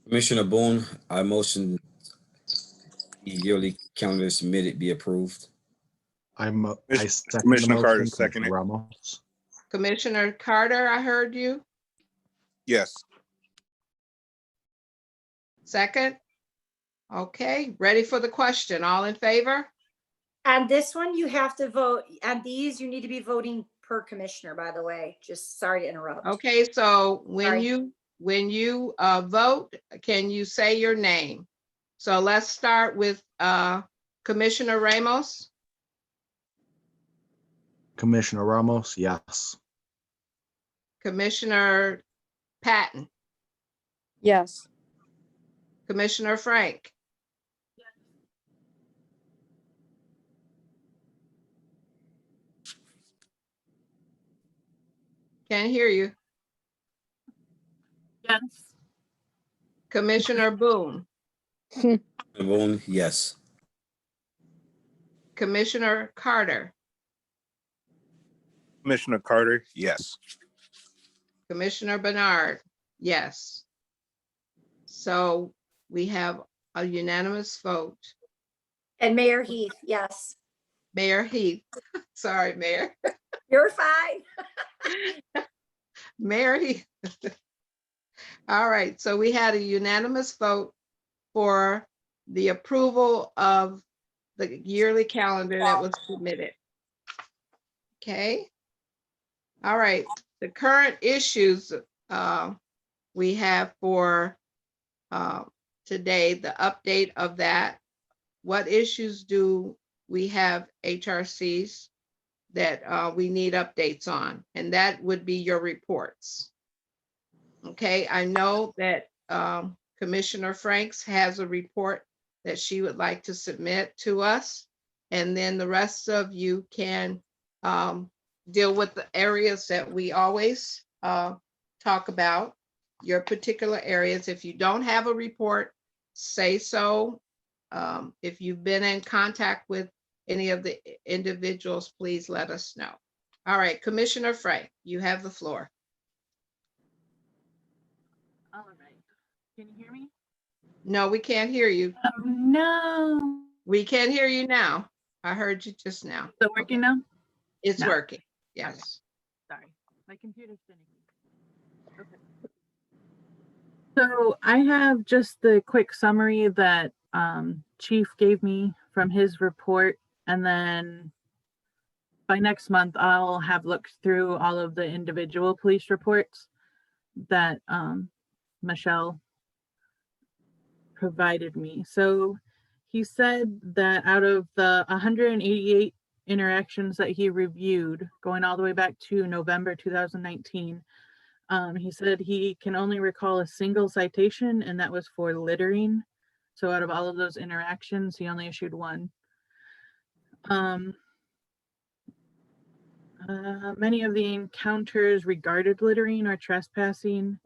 [SPEAKER 2] Commissioner Boone, I motion the yearly calendar submitted be approved.
[SPEAKER 8] I second the
[SPEAKER 6] Commissioner Carter,
[SPEAKER 8] motion.
[SPEAKER 6] second
[SPEAKER 8] Commissioner
[SPEAKER 6] it.
[SPEAKER 8] Ramos.
[SPEAKER 1] Commissioner Carter, I heard you.
[SPEAKER 6] Yes.
[SPEAKER 1] Second? Okay, ready for the question. All in favor?
[SPEAKER 7] on this one, you have to vote. On these, you need to be voting per commissioner, by the way. Just sorry to interrupt.
[SPEAKER 1] Okay, so
[SPEAKER 7] Sorry.
[SPEAKER 1] when you vote, can you say your name? So let's start with Commissioner Ramos.
[SPEAKER 8] Commissioner Ramos, yes.
[SPEAKER 1] Commissioner Patton.
[SPEAKER 5] Yes.
[SPEAKER 1] Commissioner Frank. Can't hear you.
[SPEAKER 3] Yes.
[SPEAKER 1] Commissioner Boone.
[SPEAKER 2] Boone, yes.
[SPEAKER 1] Commissioner Carter.
[SPEAKER 6] Commissioner Carter, yes.
[SPEAKER 1] Commissioner Bernard, yes. So we have a unanimous vote.
[SPEAKER 7] And Mayor Heath, yes.
[SPEAKER 1] Mayor Heath, sorry, Mayor.
[SPEAKER 7] You're fine.
[SPEAKER 1] Mayor Heath. All right, so we had a unanimous vote for the approval of the yearly calendar that was submitted. Okay. All right, the current issues we have for today, the update of that. What issues do we have HRCs that we need updates on? And that would be your reports. Okay, I know that Commissioner Franks has a report that she would like to submit to us. And then the rest of you can deal with the areas that we always talk about, your particular areas. If you don't have a report, say so. If you've been in contact with any of the individuals, please let us know. All right, Commissioner Frank, you have the floor.
[SPEAKER 3] All right. Can you hear me?
[SPEAKER 1] No, we can't hear you.
[SPEAKER 3] Oh, no.
[SPEAKER 1] We can hear you now. I heard you just now.
[SPEAKER 3] Is it working now?
[SPEAKER 1] It's
[SPEAKER 3] No.
[SPEAKER 1] working. Yes.
[SPEAKER 3] Sorry, my computer's finicky. Okay. So I have just the quick summary that Chief gave me from his report, and then by next month I'll have looked through all of the individual police reports that Michelle provided me. So he said that out of the 188 interactions that he reviewed, going all the way back to November 2019, he said he can only recall a single citation, and that was for littering. So out of all of those interactions, he only issued one. Many of the encounters regarded littering or trespassing.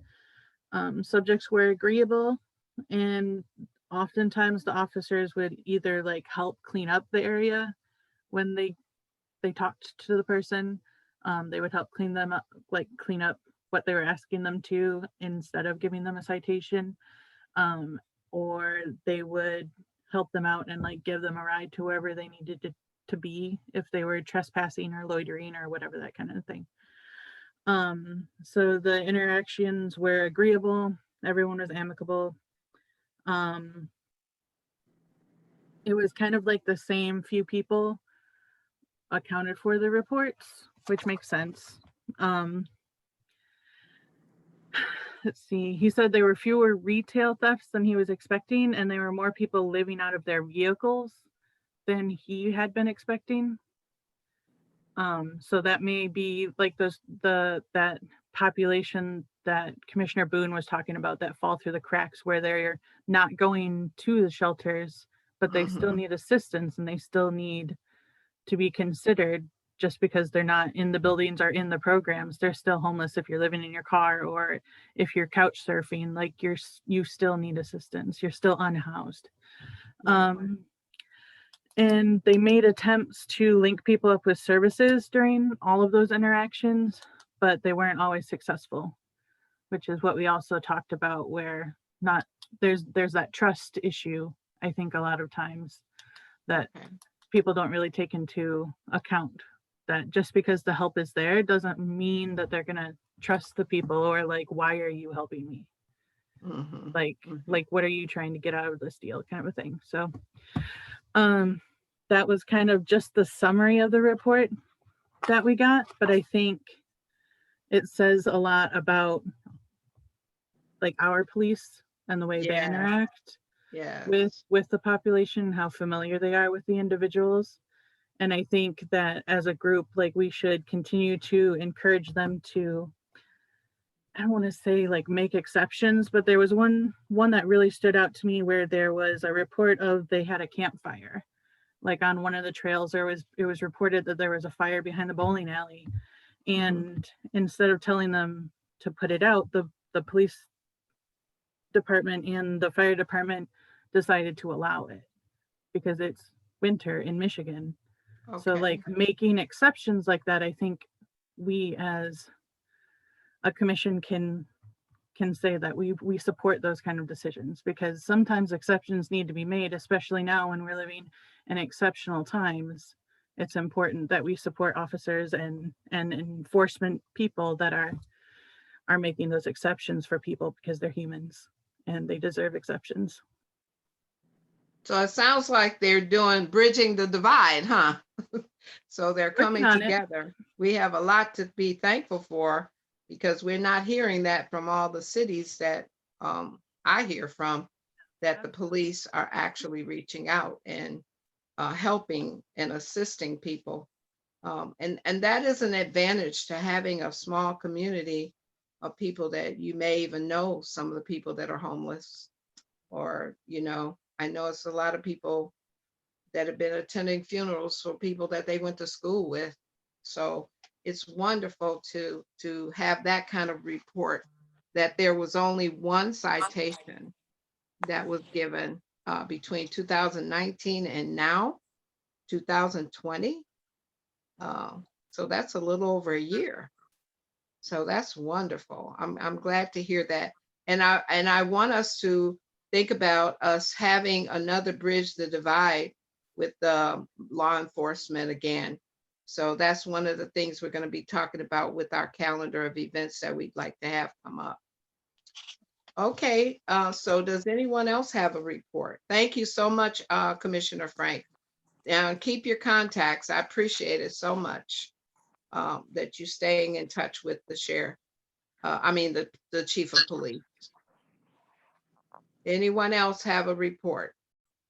[SPEAKER 3] Subjects were agreeable, and oftentimes the officers would either like help clean up the area when they talked to the person. They would help clean them up, like clean up what they were asking them to instead of giving them a citation, or they would help them out and like give them a ride to wherever they needed to be if they were trespassing or loitering or whatever, that kind of thing. So the interactions were agreeable, everyone was amicable. It was kind of like the same few people accounted for the reports, which makes sense. Let's see, he said there were fewer retail thefts than he was expecting, and there were more people living out of their vehicles than he had been expecting. So that may be like that population that Commissioner Boone was talking about that fall through the cracks, where they're not going to the shelters, but they still need assistance and they still need to be considered. Just because they're not in the buildings or in the programs, they're still homeless. If you're living in your car or if you're couch surfing, like you still need assistance. You're still unhoused. And they made attempts to link people up with services during all of those interactions, but they weren't always successful, which is what we also talked about, where there's that trust issue, I think, a lot of times that people don't really take into account, that just because the help is there doesn't mean that they're gonna trust the people, or like, why are you helping me? Like what are you trying to get out of this deal, kind of a thing. So that was kind of just the summary of the report that we got, but I think it says a lot about like our police and the way they interact with the population, how familiar they are with the individuals. And I think that as a group, like, we should continue to encourage them to, I don't want to say like make exceptions, but there was one that really stood out to me, where there was a report of they had a campfire. Like on one of the trails, it was reported that there was a fire behind the bowling alley. And instead of telling them to put it out, the police department and the fire department decided to allow it because it's winter in Michigan. So like making exceptions like that, I think we as a commission can can say that we support those kind of decisions, because sometimes exceptions need to be made, especially now when we're living in exceptional times. It's important that we support officers and enforcement people that are making those exceptions for people, because they're humans and they deserve exceptions.
[SPEAKER 1] So it sounds like they're bridging the divide, huh? So they're
[SPEAKER 3] Working
[SPEAKER 1] coming
[SPEAKER 3] on it.
[SPEAKER 1] together. We have a lot to be thankful for, because we're not hearing that from all the cities that I hear from, that the police are actually reaching out and helping and assisting people. And that is an advantage to having a small community of people that you may even know some of the people that are homeless, or, I know it's a lot of people that have been attending funerals for people that they went to school with. So it's wonderful to have that kind of report, that there was only one citation that was given between 2019 and now, 2020. So that's a little over a year. So that's wonderful. I'm glad to hear that. And I want us to think about us having another Bridge the Divide with law enforcement again. So that's one of the things we're going to be talking about with our calendar of events that we'd like to have come up. Okay, so does anyone else have a report? Thank you so much, Commissioner Frank. And keep your contacts. I appreciate it so much that you're staying in touch with the sheriff. The chief of police. Anyone else have a report?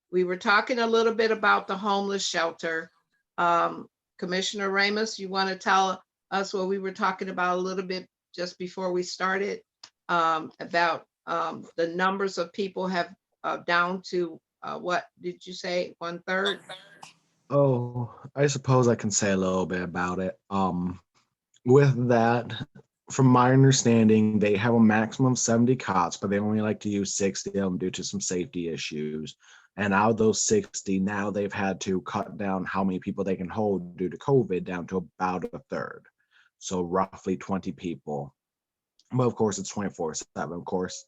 [SPEAKER 1] We were talking a little bit about the homeless shelter. Commissioner Ramos, you want to tell us what we were talking about a little bit just before we started, about the numbers of people have down to what did you say, 1/3?
[SPEAKER 8] Oh, I suppose I can say a little bit about it. With that, from my understanding, they have a maximum of 70 cots, but they only like to use 60 of them due to some safety issues. And out of those 60, now they've had to cut down how many people they can hold due to COVID down to about 1/3. So roughly 20 people. But of course, it's 24/7. Of course,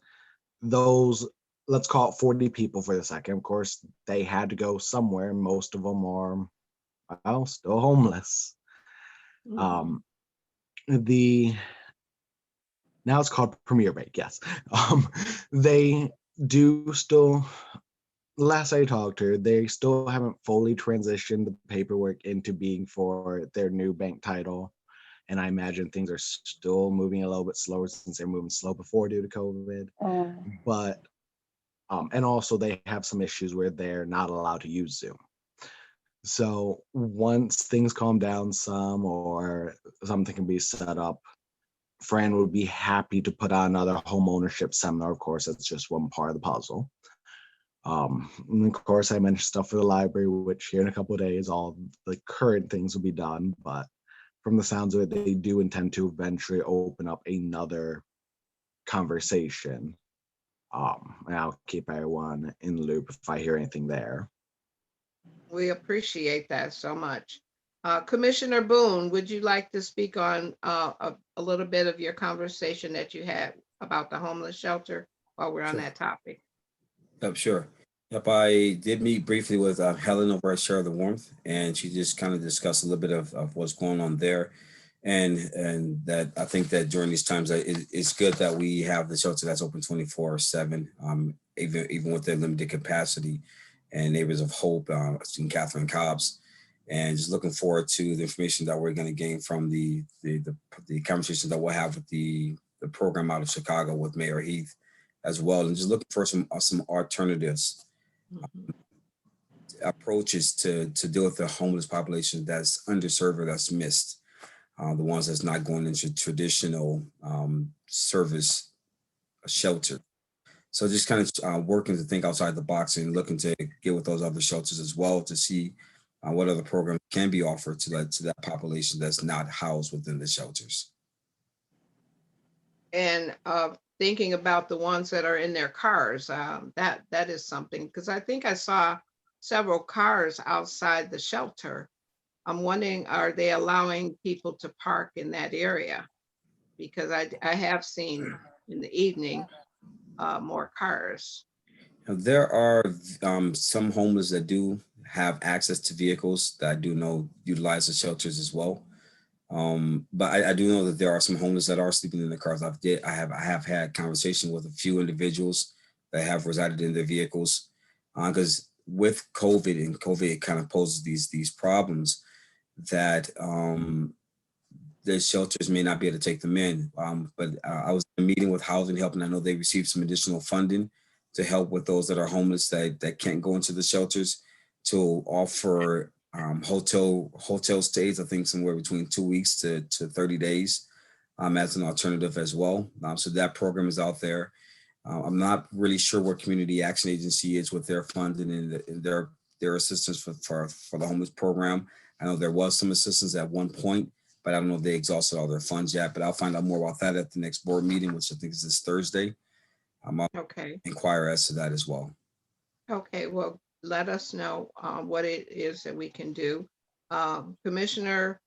[SPEAKER 8] those, let's call it 40 people for the second. Of course, they had to go somewhere. Most of them are, well, still homeless.
[SPEAKER 1] Mhm.
[SPEAKER 8] Now it's called Premier Bank, yes. They do still, last I talked to her, they still haven't fully transitioned the paperwork into being for their new bank title. And I imagine things are still moving a little bit slower since they're moving slow before due to COVID. But, and also they have some issues where they're not allowed to use Zoom. So once things calm down some or something can be set up, Fran would be happy to put on another home ownership seminar. Of course, that's just one part of the puzzle. And of course, I mentioned stuff for the library, which here in a couple of days, all the current things will be done. But from the sounds of it, they do intend to eventually open up another conversation. And I'll keep everyone in the loop if I hear anything there.
[SPEAKER 1] We appreciate that so much. Commissioner Boone, would you like to speak on a little bit of your conversation that you had about the homeless shelter while we're on
[SPEAKER 2] Sure.
[SPEAKER 1] that topic?
[SPEAKER 2] Yep, sure. Yep, I did meet briefly with Helen over at Share the Warmth, and she just kind of discussed a little bit of what's going on there. And that I think that during these times, it's good that we have the shelter that's open 24/7, even with their limited capacity. And Neighbors of Hope, St. Catherine Cobb's, and just looking forward to the information that we're going to gain from the conversations that we'll have with the program out of Chicago with Mayor Heath as well, and just looking for some alternatives, approaches to deal with the homeless population that's underserved or that's missed, the ones that's not going into traditional service shelter. So just kind of working to think outside the box and looking to get with those other shelters as well to see what other programs can be offered to that population that's not housed within the shelters.
[SPEAKER 1] And thinking about the ones that are in their cars, that is something, because I think I saw several cars outside the shelter. I'm wondering, are they allowing people to park in that area? Because I have seen in the evening, more cars.
[SPEAKER 2] Now, there are some homeless that do have access to vehicles that I do know utilize the shelters as well. But I do know that there are some homeless that are sleeping in the cars. I have had conversation with a few individuals that have resided in their vehicles, because with COVID and COVID kind of poses these problems that the shelters may not be able to take them in. But I was in a meeting with Housing Help, and I know they received some additional funding to help with those that are homeless that can't go into the shelters, to offer hotel stays. I think somewhere between 2 weeks to 30 days, as an alternative as well. So that program is out there. I'm not really sure where Community Action Agency is with their funding and their assistance for the homeless program. I know there was some assistance at one point, but I don't know if they exhausted all their funds yet. But I'll find out more about that at the next board meeting, which I think is this Thursday. I'll
[SPEAKER 1] Okay.
[SPEAKER 2] inquire as to that as well.
[SPEAKER 1] Okay, well, let us know what it is that we can do. Commissioner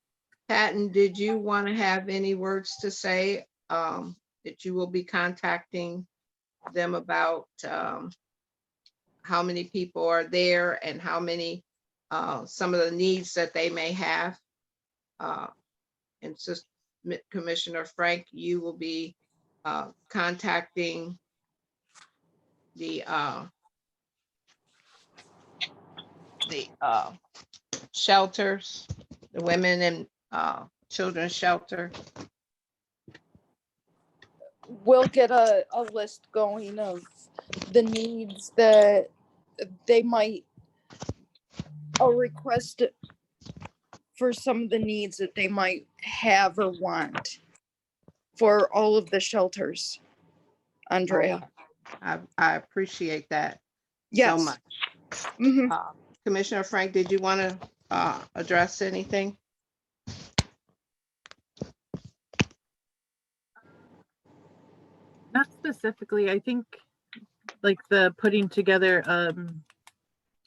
[SPEAKER 1] Patton, did you want to have any words to say that you will be contacting them about how many people are there and how many, some of the needs that they may have? And Commissioner Frank, you will be contacting the shelters, the women and children's shelter.
[SPEAKER 5] We'll get a list going of the needs that they might, a request for some of the needs that they might have or want for all of the shelters. Andrea.
[SPEAKER 1] I appreciate that
[SPEAKER 5] Yes.
[SPEAKER 1] so much.
[SPEAKER 5] Mhm.
[SPEAKER 1] Commissioner Frank, did you want to address anything?
[SPEAKER 3] Not specifically. I think like the putting together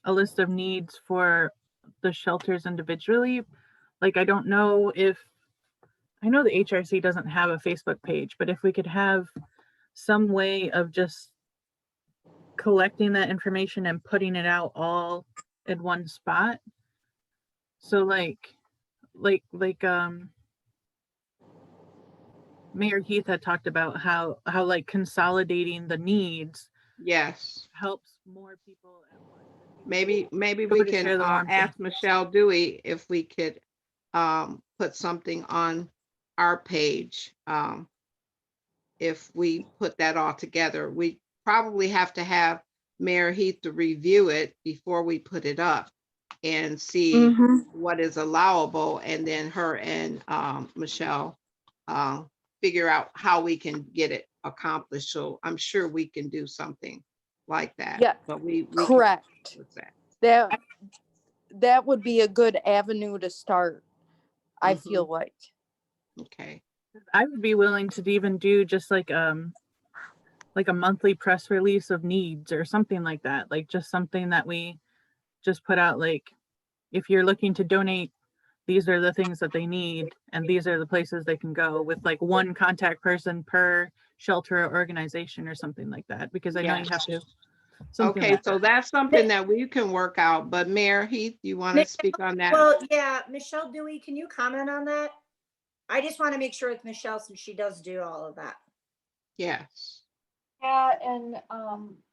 [SPEAKER 3] a list of needs for the shelters individually. Like, I don't know if, I know the HRC doesn't have a Facebook page, but if we could have some way of just collecting that information and putting it out all in one spot. So like Mayor Heath had talked about how like consolidating the needs
[SPEAKER 1] Yes.
[SPEAKER 3] helps more people at once.
[SPEAKER 1] Maybe we
[SPEAKER 3] Able to
[SPEAKER 1] can
[SPEAKER 3] share them on
[SPEAKER 1] ask Michelle Dewey if we could put something on our page. If we put that all together, we probably have to have Mayor Heath to review it before we put it up and see what is allowable, and then her and Michelle figure out how we can get it accomplished. So I'm sure we can do something like that.
[SPEAKER 5] Yeah,
[SPEAKER 1] but we
[SPEAKER 5] correct.
[SPEAKER 1] can with that.
[SPEAKER 5] That would be a good avenue to start, I feel like.
[SPEAKER 1] Okay.
[SPEAKER 3] I would be willing to even do just like a monthly press release of needs or something like that. Like just something that we just put out, like if you're looking to donate, these are the things that they need and these are the places they can go, with like one contact person per shelter or organization or something like that, because I know you have to.
[SPEAKER 1] Okay,
[SPEAKER 3] Like
[SPEAKER 1] so that's something that we can work out. But Mayor Heath, you want to speak on that?
[SPEAKER 7] Well, yeah, Michelle Dewey, can you comment on that? I just want to make sure with Michelle, since she does do all of that.
[SPEAKER 1] Yes.
[SPEAKER 4] Yeah, and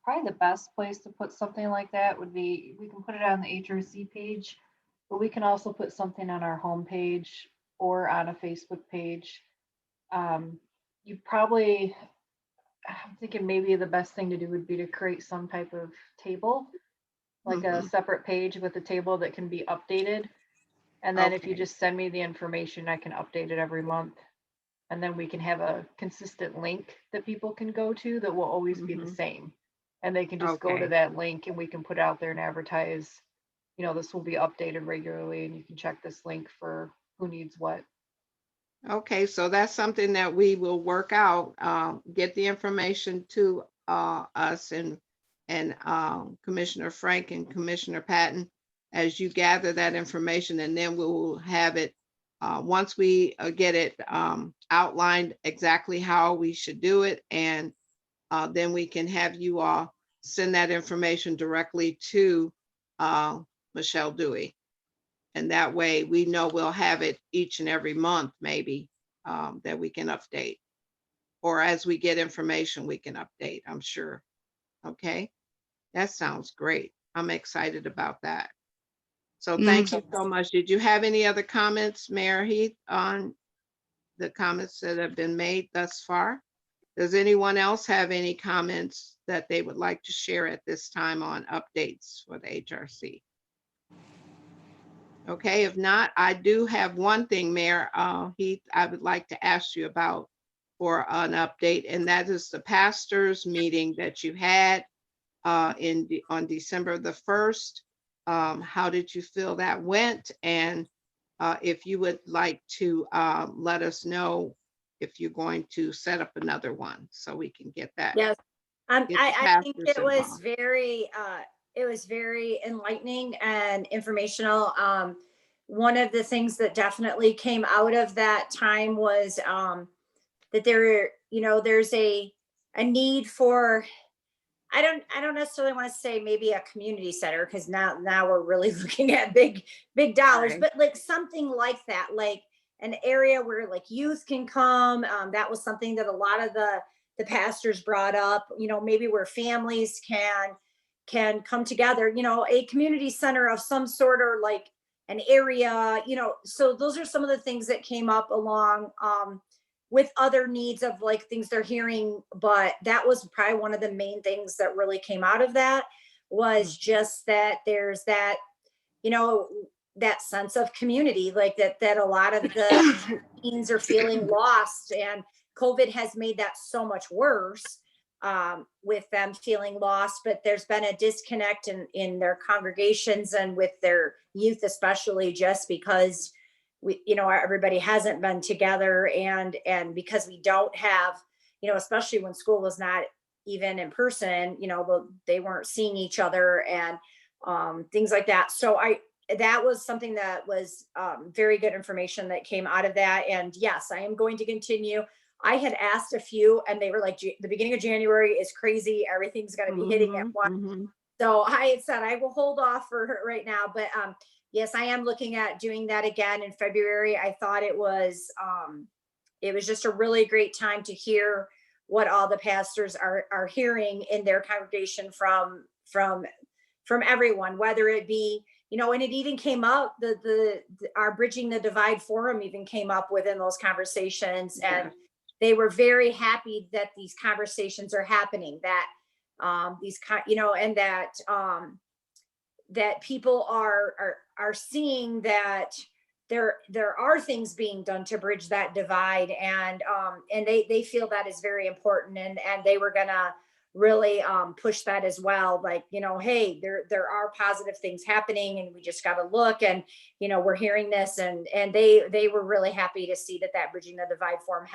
[SPEAKER 4] probably the best place to put something like that would be, we can put it on the HRC page, but we can also put something on our homepage or on a Facebook page. You probably, I'm thinking maybe the best thing to do would be to create some type of table, like a separate page with a table that can be updated. And then if you just send me the information, I can update it every month. And then we can have a consistent link that people can go to that will always be the same. And they can just go to that link and we can put it out there and advertise, you know, this will be updated regularly and you can check this link for who needs what.
[SPEAKER 1] Okay, so that's something that we will work out, get the information to us and Commissioner Frank and Commissioner Patton as you gather that information, and then we will have it once we get it outlined exactly how we should do it, and then we can have you all send that information directly to Michelle Dewey. And that way we know we'll have it each and every month, maybe, that we can update. Or as we get information, we can update, I'm sure. Okay, that sounds great. I'm excited about that. So thank you so much. Did you have any other comments, Mayor Heath, on the comments that have been made thus far? Does anyone else have any comments that they would like to share at this time on updates for the HRC? Okay, if not, I do have one thing, Mayor Heath, I would like to ask you about for an update, and that is the pastors meeting that you had on December the 1st. How did you feel that went? And if you would like to let us know if you're going to set up another one so we can get that.
[SPEAKER 7] Yes.
[SPEAKER 1] Get the
[SPEAKER 7] I think
[SPEAKER 1] pastors involved.
[SPEAKER 7] it was very enlightening and informational. One of the things that definitely came out of that time was that there's a need for, I don't necessarily want to say maybe a community center, because now we're really looking at big dollars,
[SPEAKER 1] Right.
[SPEAKER 7] but like something like that, like an area where like youth can come. That was something that a lot of the pastors brought up, maybe where families can come together, a community center of some sort, or like an area, so those are some of the things that came up along with other needs of like things they're hearing. But that was probably one of the main things that really came out of that, was just that there's that, that sense of community, like that a lot of the teens are feeling lost, and COVID has made that so much worse, with them feeling lost. But there's been a disconnect in their congregations and with their youth, especially just because everybody hasn't been together, and because we don't have, especially when school was not even in person, they weren't seeing each other, and things like that. So that was something that was very good information that came out of that. And yes, I am going to continue. I had asked a few, and they were like, the beginning of January is crazy. Everything's going to be hitting at once. So I had said I will hold off for right now, but yes, I am looking at doing that again in February. I thought it was just a really great time to hear what all the pastors are hearing in their congregation from everyone, whether it be, and it even came up, our Bridging the Divide forum even came up within those conversations.
[SPEAKER 1] Yeah.
[SPEAKER 7] And they were very happy that these conversations are happening, that and that people are seeing that there are things being done to bridge that divide, and they feel that is very important, and they were gonna really push that as well, like, hey, there are positive things happening, and we just got to look, and we're hearing this, and they were really happy to see that Bridging the Divide forum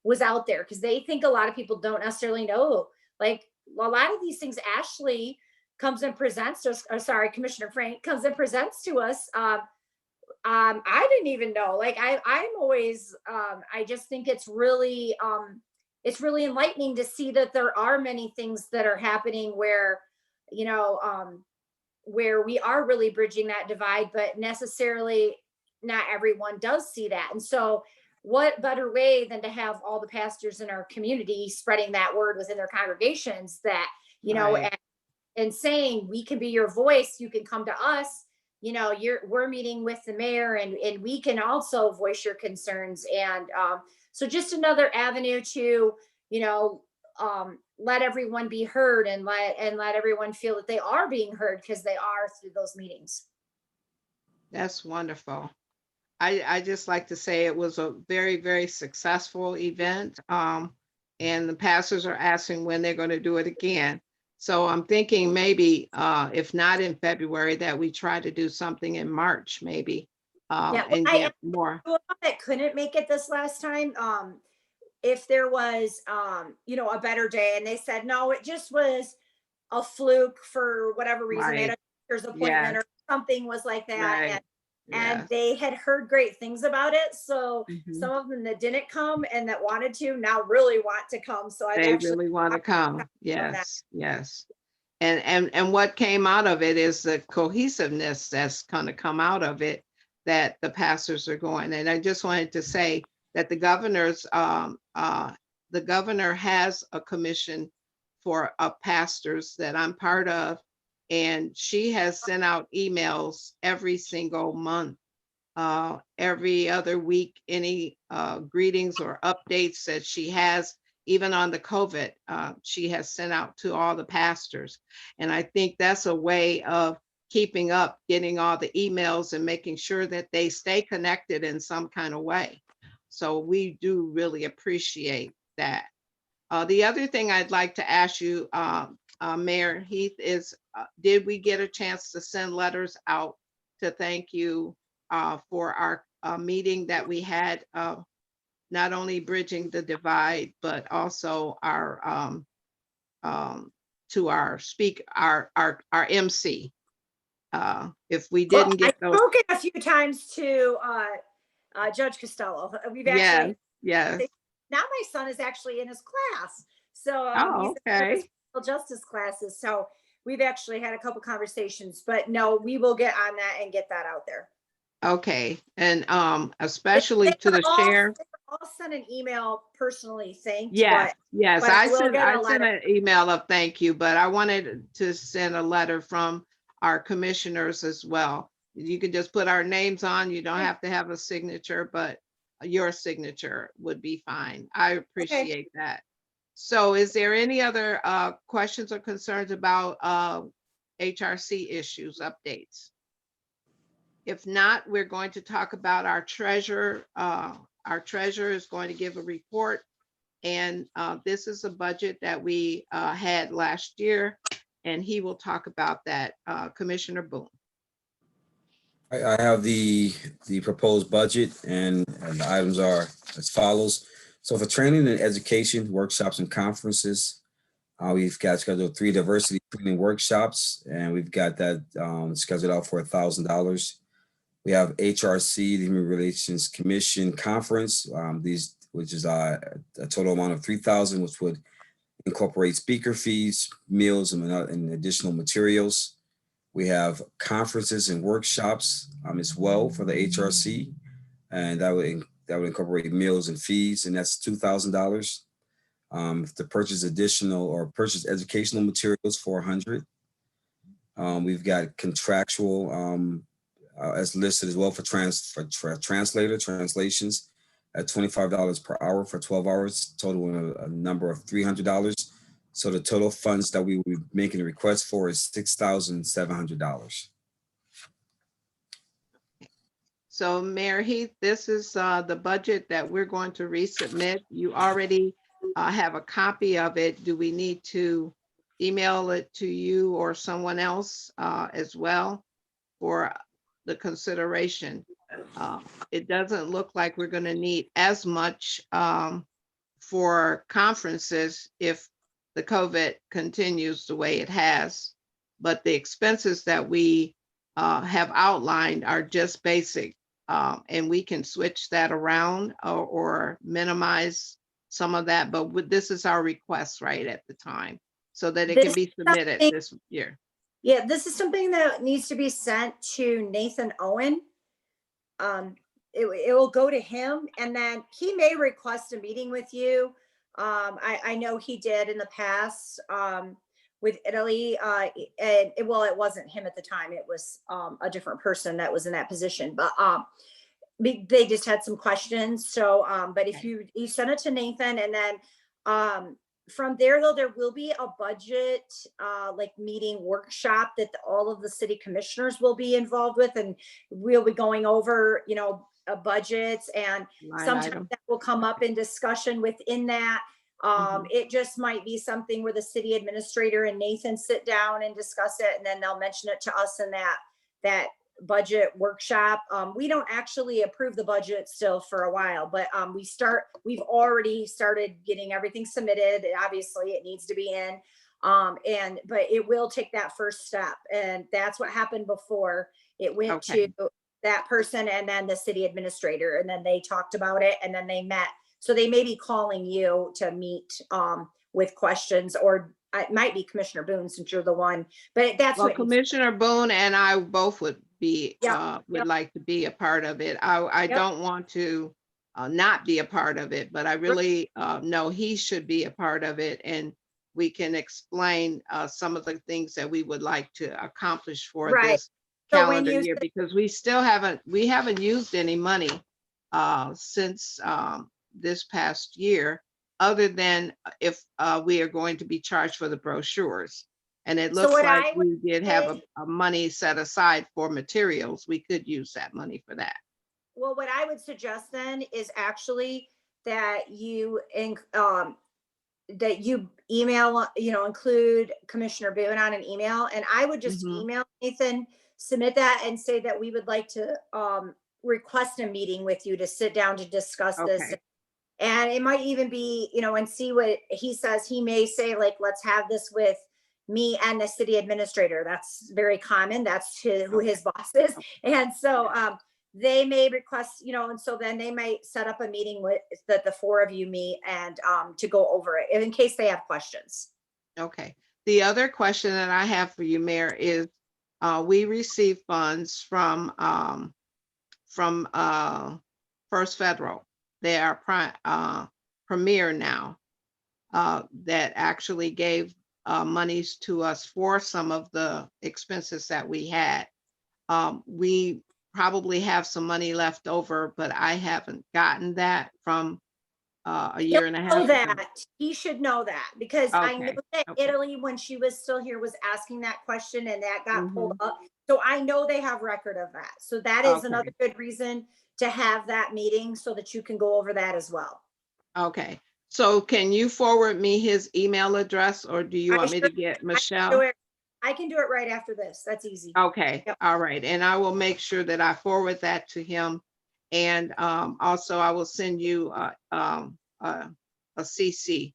[SPEAKER 7] was out there, because they think a lot of people don't necessarily know, like a lot of these things. Ashley comes and presents to us, Commissioner Frank comes and presents to us. I didn't even know, like I'm always, I just think it's really enlightening to see that there are many things that are happening where, where we are really bridging that divide, but necessarily not everyone does see that. And so what better way than to have all the pastors in our community spreading that word within their congregations, that,
[SPEAKER 1] Right.
[SPEAKER 7] and saying, we can be your voice, you can come to us, we're meeting with the mayor, and we can also voice your concerns. And so just another avenue to, let everyone be heard, and let everyone feel that they are being heard, because they are, through those meetings.
[SPEAKER 1] That's wonderful. I just like to say it was a very, very successful event. And the pastors are asking when they're going to do it again. So I'm thinking maybe, if not in February, that we try to do something in March, maybe, and get more.
[SPEAKER 7] That couldn't make it this last time. If there was, a better day, and they said, no, it just was a fluke for whatever reason. They had
[SPEAKER 1] Right.
[SPEAKER 7] a doctor's appointment,
[SPEAKER 1] Yes.
[SPEAKER 7] or something was like that.
[SPEAKER 1] Right.
[SPEAKER 7] And and
[SPEAKER 1] Yes.
[SPEAKER 7] they had heard great things about it. So
[SPEAKER 1] Mhm.
[SPEAKER 7] some of them that didn't come and that wanted to now really want to come. So I've
[SPEAKER 1] They
[SPEAKER 7] actually
[SPEAKER 1] really want to come.
[SPEAKER 7] on that.
[SPEAKER 1] Yes, yes. And what came out of it is the cohesiveness that's going to come out of it, that the pastors are going. And I just wanted to say that the governor has a commission for pastors that I'm part of, and she has sent out emails every single month, every other week, any greetings or updates that she has, even on the COVID, she has sent out to all the pastors. And I think that's a way of keeping up, getting all the emails and making sure that they stay connected in some kind of way. So we do really appreciate that. The other thing I'd like to ask you, Mayor Heath, is did we get a chance to send letters out to thank you for our meeting that we had, not only bridging the divide, but also our to our our MC. If we
[SPEAKER 7] Well,
[SPEAKER 1] didn't
[SPEAKER 7] I've
[SPEAKER 1] get those,
[SPEAKER 7] spoken a few times to Judge Costello. We've
[SPEAKER 1] yes,
[SPEAKER 7] actually,
[SPEAKER 1] yes.
[SPEAKER 7] now my son is actually in his class. So he's
[SPEAKER 1] Oh,
[SPEAKER 7] in
[SPEAKER 1] okay.
[SPEAKER 7] his criminal justice classes. So we've actually had a couple conversations, but no, we will get on that and get that out there.
[SPEAKER 1] Okay. And
[SPEAKER 7] They
[SPEAKER 1] especially to
[SPEAKER 7] were
[SPEAKER 1] the sheriff.
[SPEAKER 7] all sent an email personally thanked,
[SPEAKER 1] Yes, yes.
[SPEAKER 7] but I will get a
[SPEAKER 1] I sent
[SPEAKER 7] letter.
[SPEAKER 1] an email of thank you, but I wanted to send a letter from our commissioners as well. You can just put our names on. You don't have to have a signature, but your signature would be fine. I appreciate that. So is there any other questions or concerns about HRC issues, updates? If not, we're going to talk about our treasurer. Our treasurer is going to give a report. And this is a budget that we had last year, and he will talk about that. Commissioner Boone.
[SPEAKER 2] I have the proposed budget, and the items are as follows. So for training and education, workshops and conferences, we've got scheduled 3 diversity training workshops, and we've got that scheduled out for $1,000. We have HRC, the Human Relations Commission Conference, which is a total amount of $3,000, which would incorporate speaker fees, meals, and additional materials. We have conferences and workshops as well for the HRC, and that would incorporate meals and fees, and that's $2,000. To purchase additional or purchase educational materials, $400. We've got contractual as listed as well for translations at $25 per hour for 12 hours, total a number of $300. So the total funds that we would be making a request for is $6,700.
[SPEAKER 1] So Mayor Heath, this is the budget that we're going to resubmit. You already have a copy of it. Do we need to email it to you or someone else as well for the consideration? It doesn't look like we're going to need as much for conferences if the COVID continues the way it has, but the expenses that we have outlined are just basic, and we can switch that around or minimize some of that, but this is our request right at the time so that it can
[SPEAKER 7] This
[SPEAKER 1] be
[SPEAKER 7] is
[SPEAKER 1] submitted
[SPEAKER 7] something-
[SPEAKER 1] this year.
[SPEAKER 7] Yeah, this is something that needs to be sent to Nathan Owen. It will go to him, and then he may request a meeting with you. I know he did in the past with Italy, and it wasn't him at the time. It was a different person that was in that position, but they just had some questions. So, but if you send it to Nathan, and then from there, though, there will be a budget like meeting workshop that all of the city commissioners will be involved with, and we'll be going over, budgets, and
[SPEAKER 1] Line
[SPEAKER 7] sometimes
[SPEAKER 1] item.
[SPEAKER 7] that will come up in discussion within that. It just might be something where the city administrator and Nathan sit down and discuss it, and then they'll mention it to us in that budget workshop. We don't actually approve the budget still for a while, but we've already started getting everything submitted. Obviously it needs to be in, but it will take that first step. And that's what happened before. It went
[SPEAKER 1] Okay.
[SPEAKER 7] to that person and then the city administrator, and then they talked about it and then they met. So they may be calling you to meet with questions, or it might be Commissioner Boone since you're the one, but that's
[SPEAKER 1] Well,
[SPEAKER 7] what.
[SPEAKER 1] Commissioner Boone and I both would be,
[SPEAKER 7] Yep,
[SPEAKER 1] would
[SPEAKER 7] yep.
[SPEAKER 1] like to be a part of it. I
[SPEAKER 7] Yep.
[SPEAKER 1] don't want to not be a part of it, but I really know he should be a part of it, and we can explain some of the things that we would like to accomplish for
[SPEAKER 7] Right.
[SPEAKER 1] this
[SPEAKER 7] So when
[SPEAKER 1] calendar
[SPEAKER 7] you
[SPEAKER 1] year,
[SPEAKER 7] said-
[SPEAKER 1] because we haven't used any money since this past year, other than if we are going to be charged for the brochures. And it
[SPEAKER 7] So
[SPEAKER 1] looks
[SPEAKER 7] what
[SPEAKER 1] like
[SPEAKER 7] I would
[SPEAKER 1] we did have
[SPEAKER 7] say-
[SPEAKER 1] a money set aside for materials. We could use that money for that.
[SPEAKER 7] Well, what I would suggest then is actually that you email, include Commissioner Boone on an email, and I would just
[SPEAKER 1] Mhm.
[SPEAKER 7] email Nathan, submit that and say that we would like to request a meeting with you to sit down to discuss this.
[SPEAKER 1] Okay.
[SPEAKER 7] And it might even be, and see what he says. He may say, like, let's have this with me and the city administrator. That's very common. That's who his boss is. And so they may request, and so then they might set up a meeting with the four of you meet and to go over it in case they have questions.
[SPEAKER 1] Okay. The other question that I have for you, Mayor, is we receive funds from First Federal. They are Premier now, that actually gave monies to us for some of the expenses that we had. We probably have some money left over, but I haven't gotten that from a year and a half
[SPEAKER 7] Know
[SPEAKER 1] ago.
[SPEAKER 7] that he should know that, because I know
[SPEAKER 1] Okay,
[SPEAKER 7] that
[SPEAKER 1] okay.
[SPEAKER 7] Italy, when she was still here, was asking that question and that got pulled
[SPEAKER 1] Mhm.
[SPEAKER 7] up. So I know they have record of that. So that is
[SPEAKER 1] Okay.
[SPEAKER 7] another good reason to have that meeting so that you can go over that as well.
[SPEAKER 1] Okay, so can you forward me his email address, or do you
[SPEAKER 7] I
[SPEAKER 1] want me
[SPEAKER 7] sure-
[SPEAKER 1] to get
[SPEAKER 7] I can
[SPEAKER 1] Michelle?
[SPEAKER 7] do it- I can do it right after this. That's easy.
[SPEAKER 1] Okay,
[SPEAKER 7] Yep.
[SPEAKER 1] all right, and I will make sure that I forward that to him. And also I will send you a CC.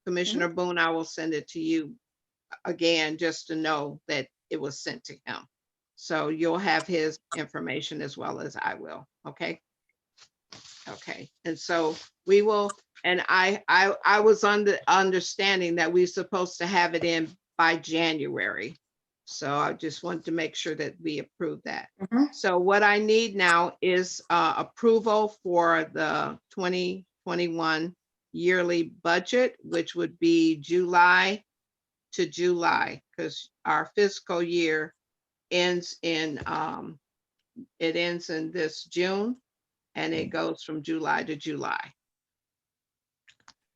[SPEAKER 1] Commissioner Boone, I will send it to you again, just to know that it was sent to him. So you'll have his information as well as I will, okay? Okay, and so we will, and I was under understanding that we're supposed to have it in by January. So I just wanted to make sure that we approve that.
[SPEAKER 7] Mhm.
[SPEAKER 1] So what I need now is approval for the 2021 yearly budget, which would be July to July, because our fiscal year ends in this June, and it goes from July to July.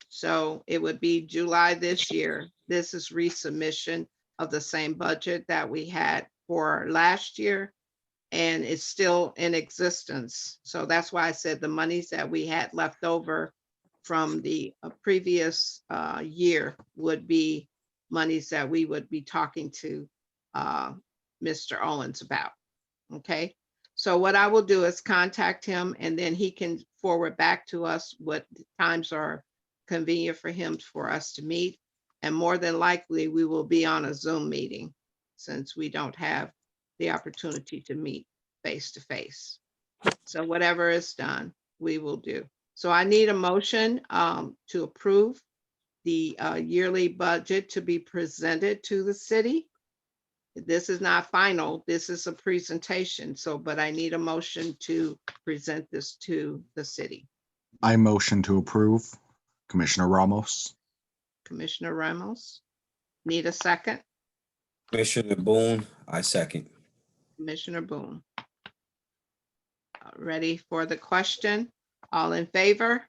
[SPEAKER 1] So it would be July this year. This is resubmission of the same budget that we had for last year, and it's still in existence. So that's why I said the monies that we had left over from the previous year would be monies that we would be talking to Mr. Owens about. Okay, so what I will do is contact him, and then he can forward back to us what times are convenient for him for us to meet. And more than likely, we will be on a Zoom meeting, since we don't have the opportunity to meet face to face. So whatever is done, we will do. So I need a motion to approve the yearly budget to be presented to the city. This is not final, this is a presentation. So, but I need a motion to present this to the city.
[SPEAKER 8] I motion to approve. Commissioner Ramos.
[SPEAKER 1] Commissioner Ramos, need a second?
[SPEAKER 2] Commissioner Boone, I second.
[SPEAKER 1] Commissioner Boone. Ready for the question? All in favor?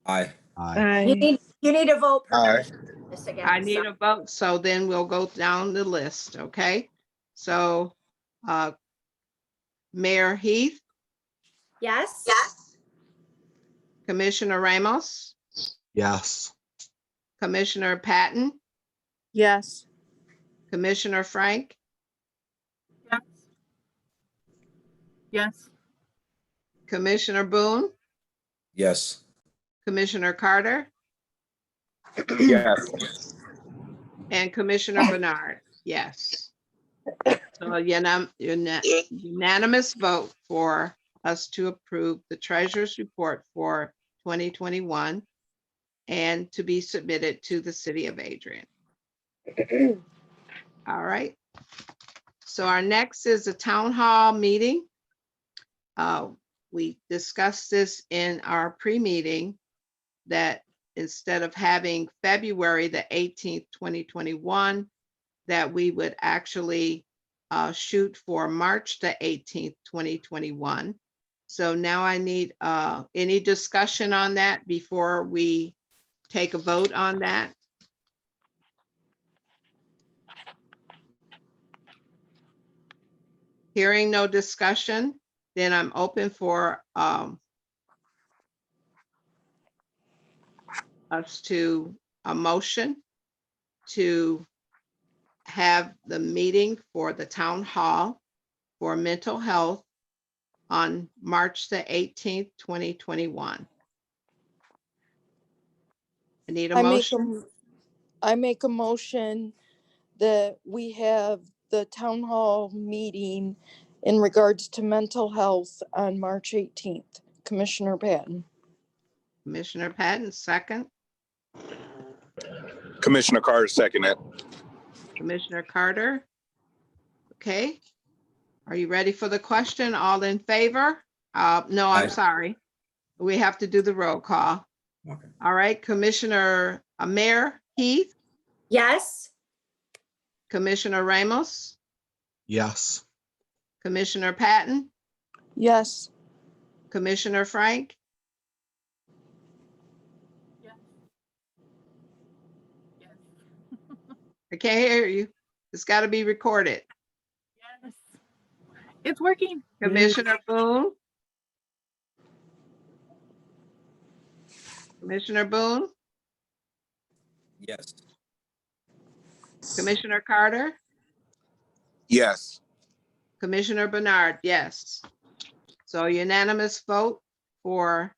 [SPEAKER 2] Aye.
[SPEAKER 8] Aye.
[SPEAKER 7] You need to vote. per
[SPEAKER 6] Aye.
[SPEAKER 7] this again.
[SPEAKER 1] I need a vote, so then we'll go down the list, okay? So, Mayor Heath,
[SPEAKER 7] Yes? Yes.
[SPEAKER 1] Commissioner Ramos,
[SPEAKER 8] Yes.
[SPEAKER 1] Commissioner Patton,
[SPEAKER 5] Yes.
[SPEAKER 1] Commissioner Frank,
[SPEAKER 3] Yes. Yes.
[SPEAKER 1] Commissioner Boone,
[SPEAKER 2] Yes.
[SPEAKER 1] Commissioner Carter,
[SPEAKER 6] Yes.
[SPEAKER 1] and Commissioner Bernard. Yes. So unanimous vote for us to approve the treasurer's report for 2021 and to be submitted to the city of Adrian. All right. So our next is a town hall meeting. We discussed this in our pre-meeting that instead of having February the 18th, 2021, that we would actually shoot for March the 18th, 2021. So now I need any discussion on that before we take a vote on that. Hearing no discussion, then I'm open for us to a motion to have the meeting for the town hall for mental health on March the 18th, 2021. I need a motion.
[SPEAKER 5] I make a motion that we have the town hall meeting in regards to mental health on March 18th. Commissioner Patton.
[SPEAKER 1] Commissioner Patton, second.
[SPEAKER 6] Commissioner Carter, second it.
[SPEAKER 1] Commissioner Carter. Okay. Are you ready for the question? All in favor? No, I'm
[SPEAKER 2] Aye.
[SPEAKER 1] sorry. We have to do the roll call.
[SPEAKER 2] Okay.
[SPEAKER 1] All right, Commissioner Mayor Heath,
[SPEAKER 7] Yes.
[SPEAKER 1] Commissioner Ramos,
[SPEAKER 8] Yes.
[SPEAKER 1] Commissioner Patton,
[SPEAKER 5] Yes.
[SPEAKER 1] Commissioner Frank, I can't hear you. It's got to be recorded.
[SPEAKER 3] Yes. It's working.
[SPEAKER 1] Commissioner Boone. Commissioner Boone,
[SPEAKER 2] Yes.
[SPEAKER 1] Commissioner Carter,
[SPEAKER 6] Yes.
[SPEAKER 1] Commissioner Bernard, yes. So unanimous vote for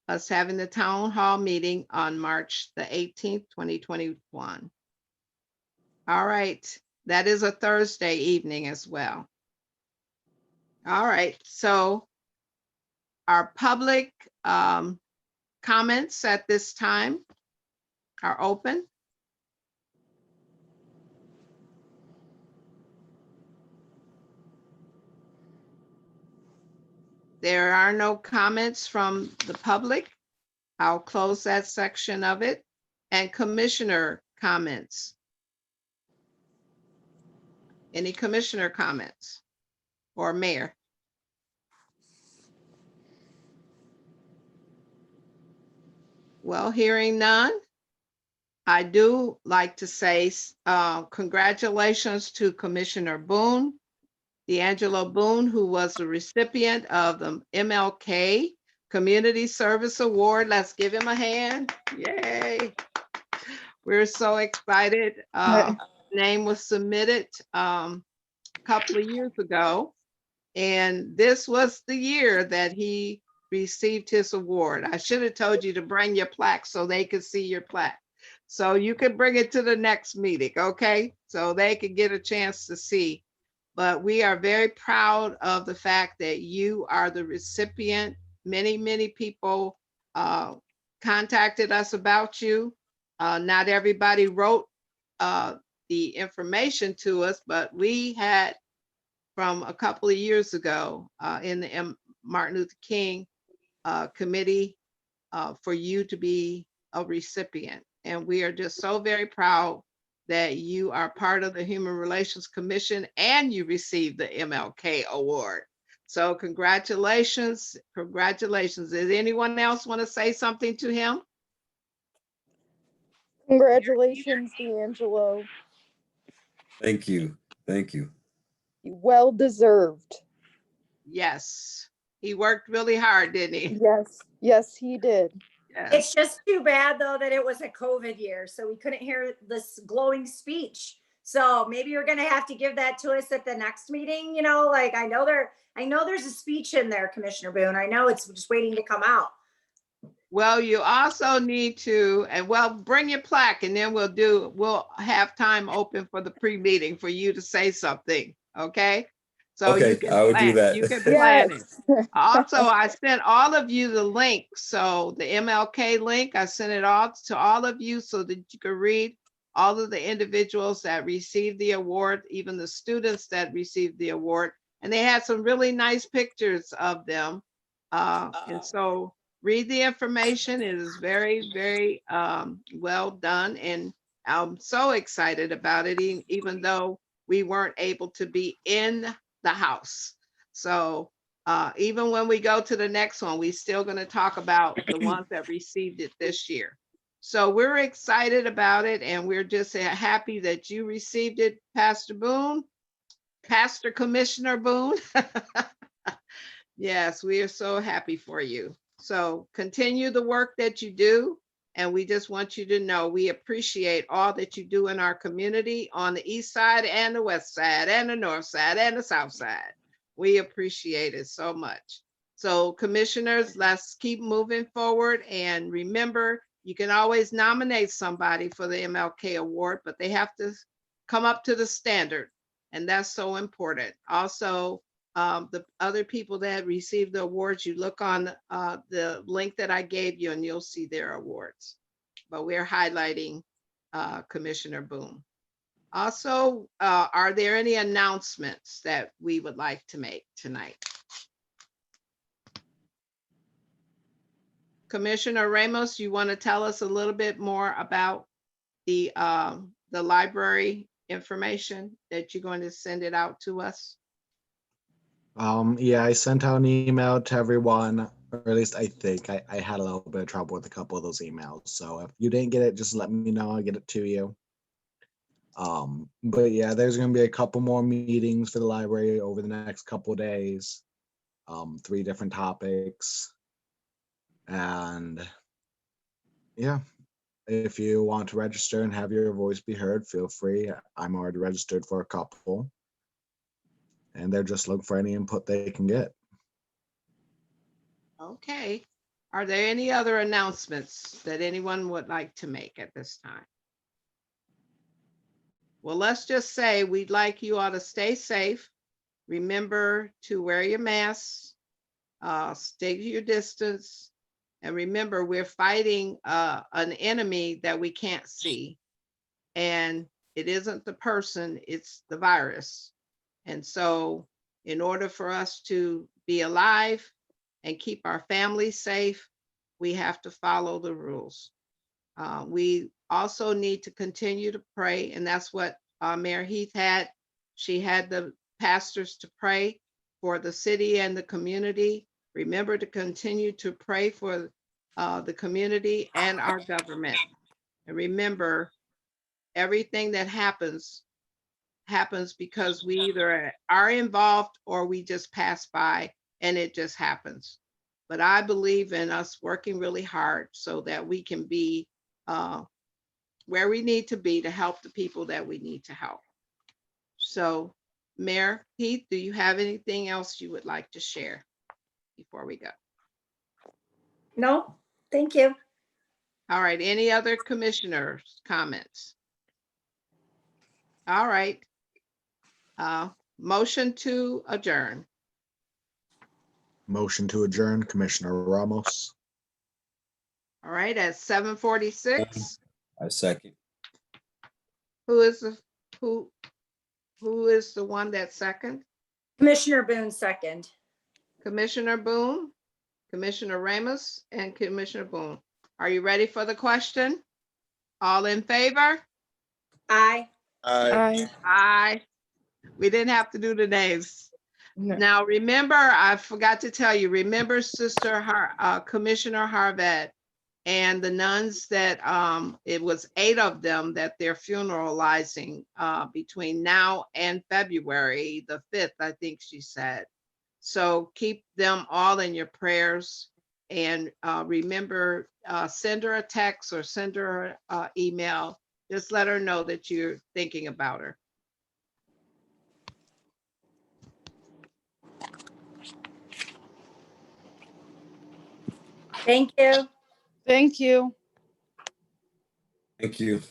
[SPEAKER 1] us having the town hall meeting on March the 18th, 2021. All right, that is a Thursday evening as well. All right, so our public comments at this time are open. There are no comments from the public. I'll close that section of it. And commissioner comments. Any commissioner comments or mayor? Well, hearing none, I do like to say congratulations to Commissioner Boone, D'Angelo Boone, who was the recipient of the MLK Community Service Award. Let's give him a hand. Yay. We're so excited. Name was submitted a couple of years ago, and this was the year that he received his award. I should have told you to bring your plaque so they could see your plaque. So you can bring it to the next meeting, okay? So they could get a chance to see. But we are very proud of the fact that you are the recipient. Many, many people contacted us about you. Not everybody wrote the information to us, but we had from a couple of years ago in the Martin Luther King committee for you to be a recipient. And we are just so very proud that you are part of the Human Relations Commission and you received the MLK Award. So congratulations, congratulations. Does anyone else want to say something to him?
[SPEAKER 5] Congratulations, D'Angelo.
[SPEAKER 2] Thank you. Thank you.
[SPEAKER 5] Well deserved.
[SPEAKER 1] Yes, he worked really hard, didn't he?
[SPEAKER 5] Yes. Yes, he did.
[SPEAKER 1] Yes.
[SPEAKER 7] It's just too bad though that it was a COVID year, so we couldn't hear this glowing speech. So maybe you're gonna have to give that to us at the next meeting. You know, like I know there's a speech in there, Commissioner Boone. I know it's just waiting to come out.
[SPEAKER 1] Well, you also need to, and well, bring your plaque and then we'll have time open for the pre-meeting for you to say something, okay? So you
[SPEAKER 2] Okay,
[SPEAKER 1] can
[SPEAKER 2] I will do
[SPEAKER 1] plan, you can plan it.
[SPEAKER 5] Yes.
[SPEAKER 1] Also, I sent all of you the link. So the MLK link, I sent it all to all of you so that you could read all of the individuals that received the award, even the students that received the award. And they had some really nice pictures of them. And so read the information. It is very, very well done. And I'm so excited about it, even though we weren't able to be in the house. So even when we go to the next one, we still going to talk about the ones that received it this year. So we're excited about it, and we're just happy that you received it, Pastor Boone, Pastor Commissioner Boone. Yes, we are so happy for you. So continue the work that you do. And we just want you to know we appreciate all that you do in our community on the east side and the west side and the north side and the south side. We appreciate it so much. So commissioners, let's keep moving forward. And remember, you can always nominate somebody for the MLK Award, but they have to come up to the standard. And that's so important. Also, the other people that received the awards, you look on the link that I gave you and you'll see their awards. But we're highlighting Commissioner Boone. Also, are there any announcements that we would like to make tonight? Commissioner Ramos, you want to tell us a little bit more about the library information that you're going to send it out to us?
[SPEAKER 8] Yeah, I sent out an email to everyone, or at least I think I had a little bit of trouble with a couple of those emails. So if you didn't get it, just let me know. I'll get it to you. But yeah, there's going to be a couple more meetings for the library over the next couple of days. 3 different topics. And yeah, if you want to register and have your voice be heard, feel free. I'm already registered for a couple. And they're just looking for any input they can get.
[SPEAKER 1] Okay. Are there any other announcements that anyone would like to make at this time? Well, let's just say we'd like you all to stay safe. Remember to wear your masks, stay your distance, and remember we're fighting an enemy that we can't see. And it isn't the person, it's the virus. And so in order for us to be alive and keep our families safe, we have to follow the rules. We also need to continue to pray, and that's what Mayor Heath had. She had the pastors to pray for the city and the community. Remember to continue to pray for the community and our government. And remember, everything that happens because we either are involved or we just pass by and it just happens. But I believe in us working really hard so that we can be where we need to be to help the people that we need to help. So, Mayor Heath, do you have anything else you would like to share before we go?
[SPEAKER 7] No, thank you.
[SPEAKER 1] All right, any other commissioners' comments? All right. Motion to adjourn.
[SPEAKER 8] Motion to adjourn, Commissioner Ramos.
[SPEAKER 1] All right, at 7:46.
[SPEAKER 2] I second.
[SPEAKER 1] Who is the one that second?
[SPEAKER 7] Commissioner Boone, second.
[SPEAKER 1] Commissioner Boone, Commissioner Ramos, and Commissioner Boone. Are you ready for the question? All in favor?
[SPEAKER 7] Aye.
[SPEAKER 6] Aye.
[SPEAKER 1] Aye. We didn't have to do the names.
[SPEAKER 5] No.
[SPEAKER 1] Now, remember, I forgot to tell you, remember Commissioner Harvett and the nuns that it was 8 of them that they're funeralizing between now and February the 5th, I think she said. So keep them all in your prayers, and remember, send her a text or send her an email. Just let her know that you're thinking about her.
[SPEAKER 7] Thank you.
[SPEAKER 5] Thank you.
[SPEAKER 2] Thank you.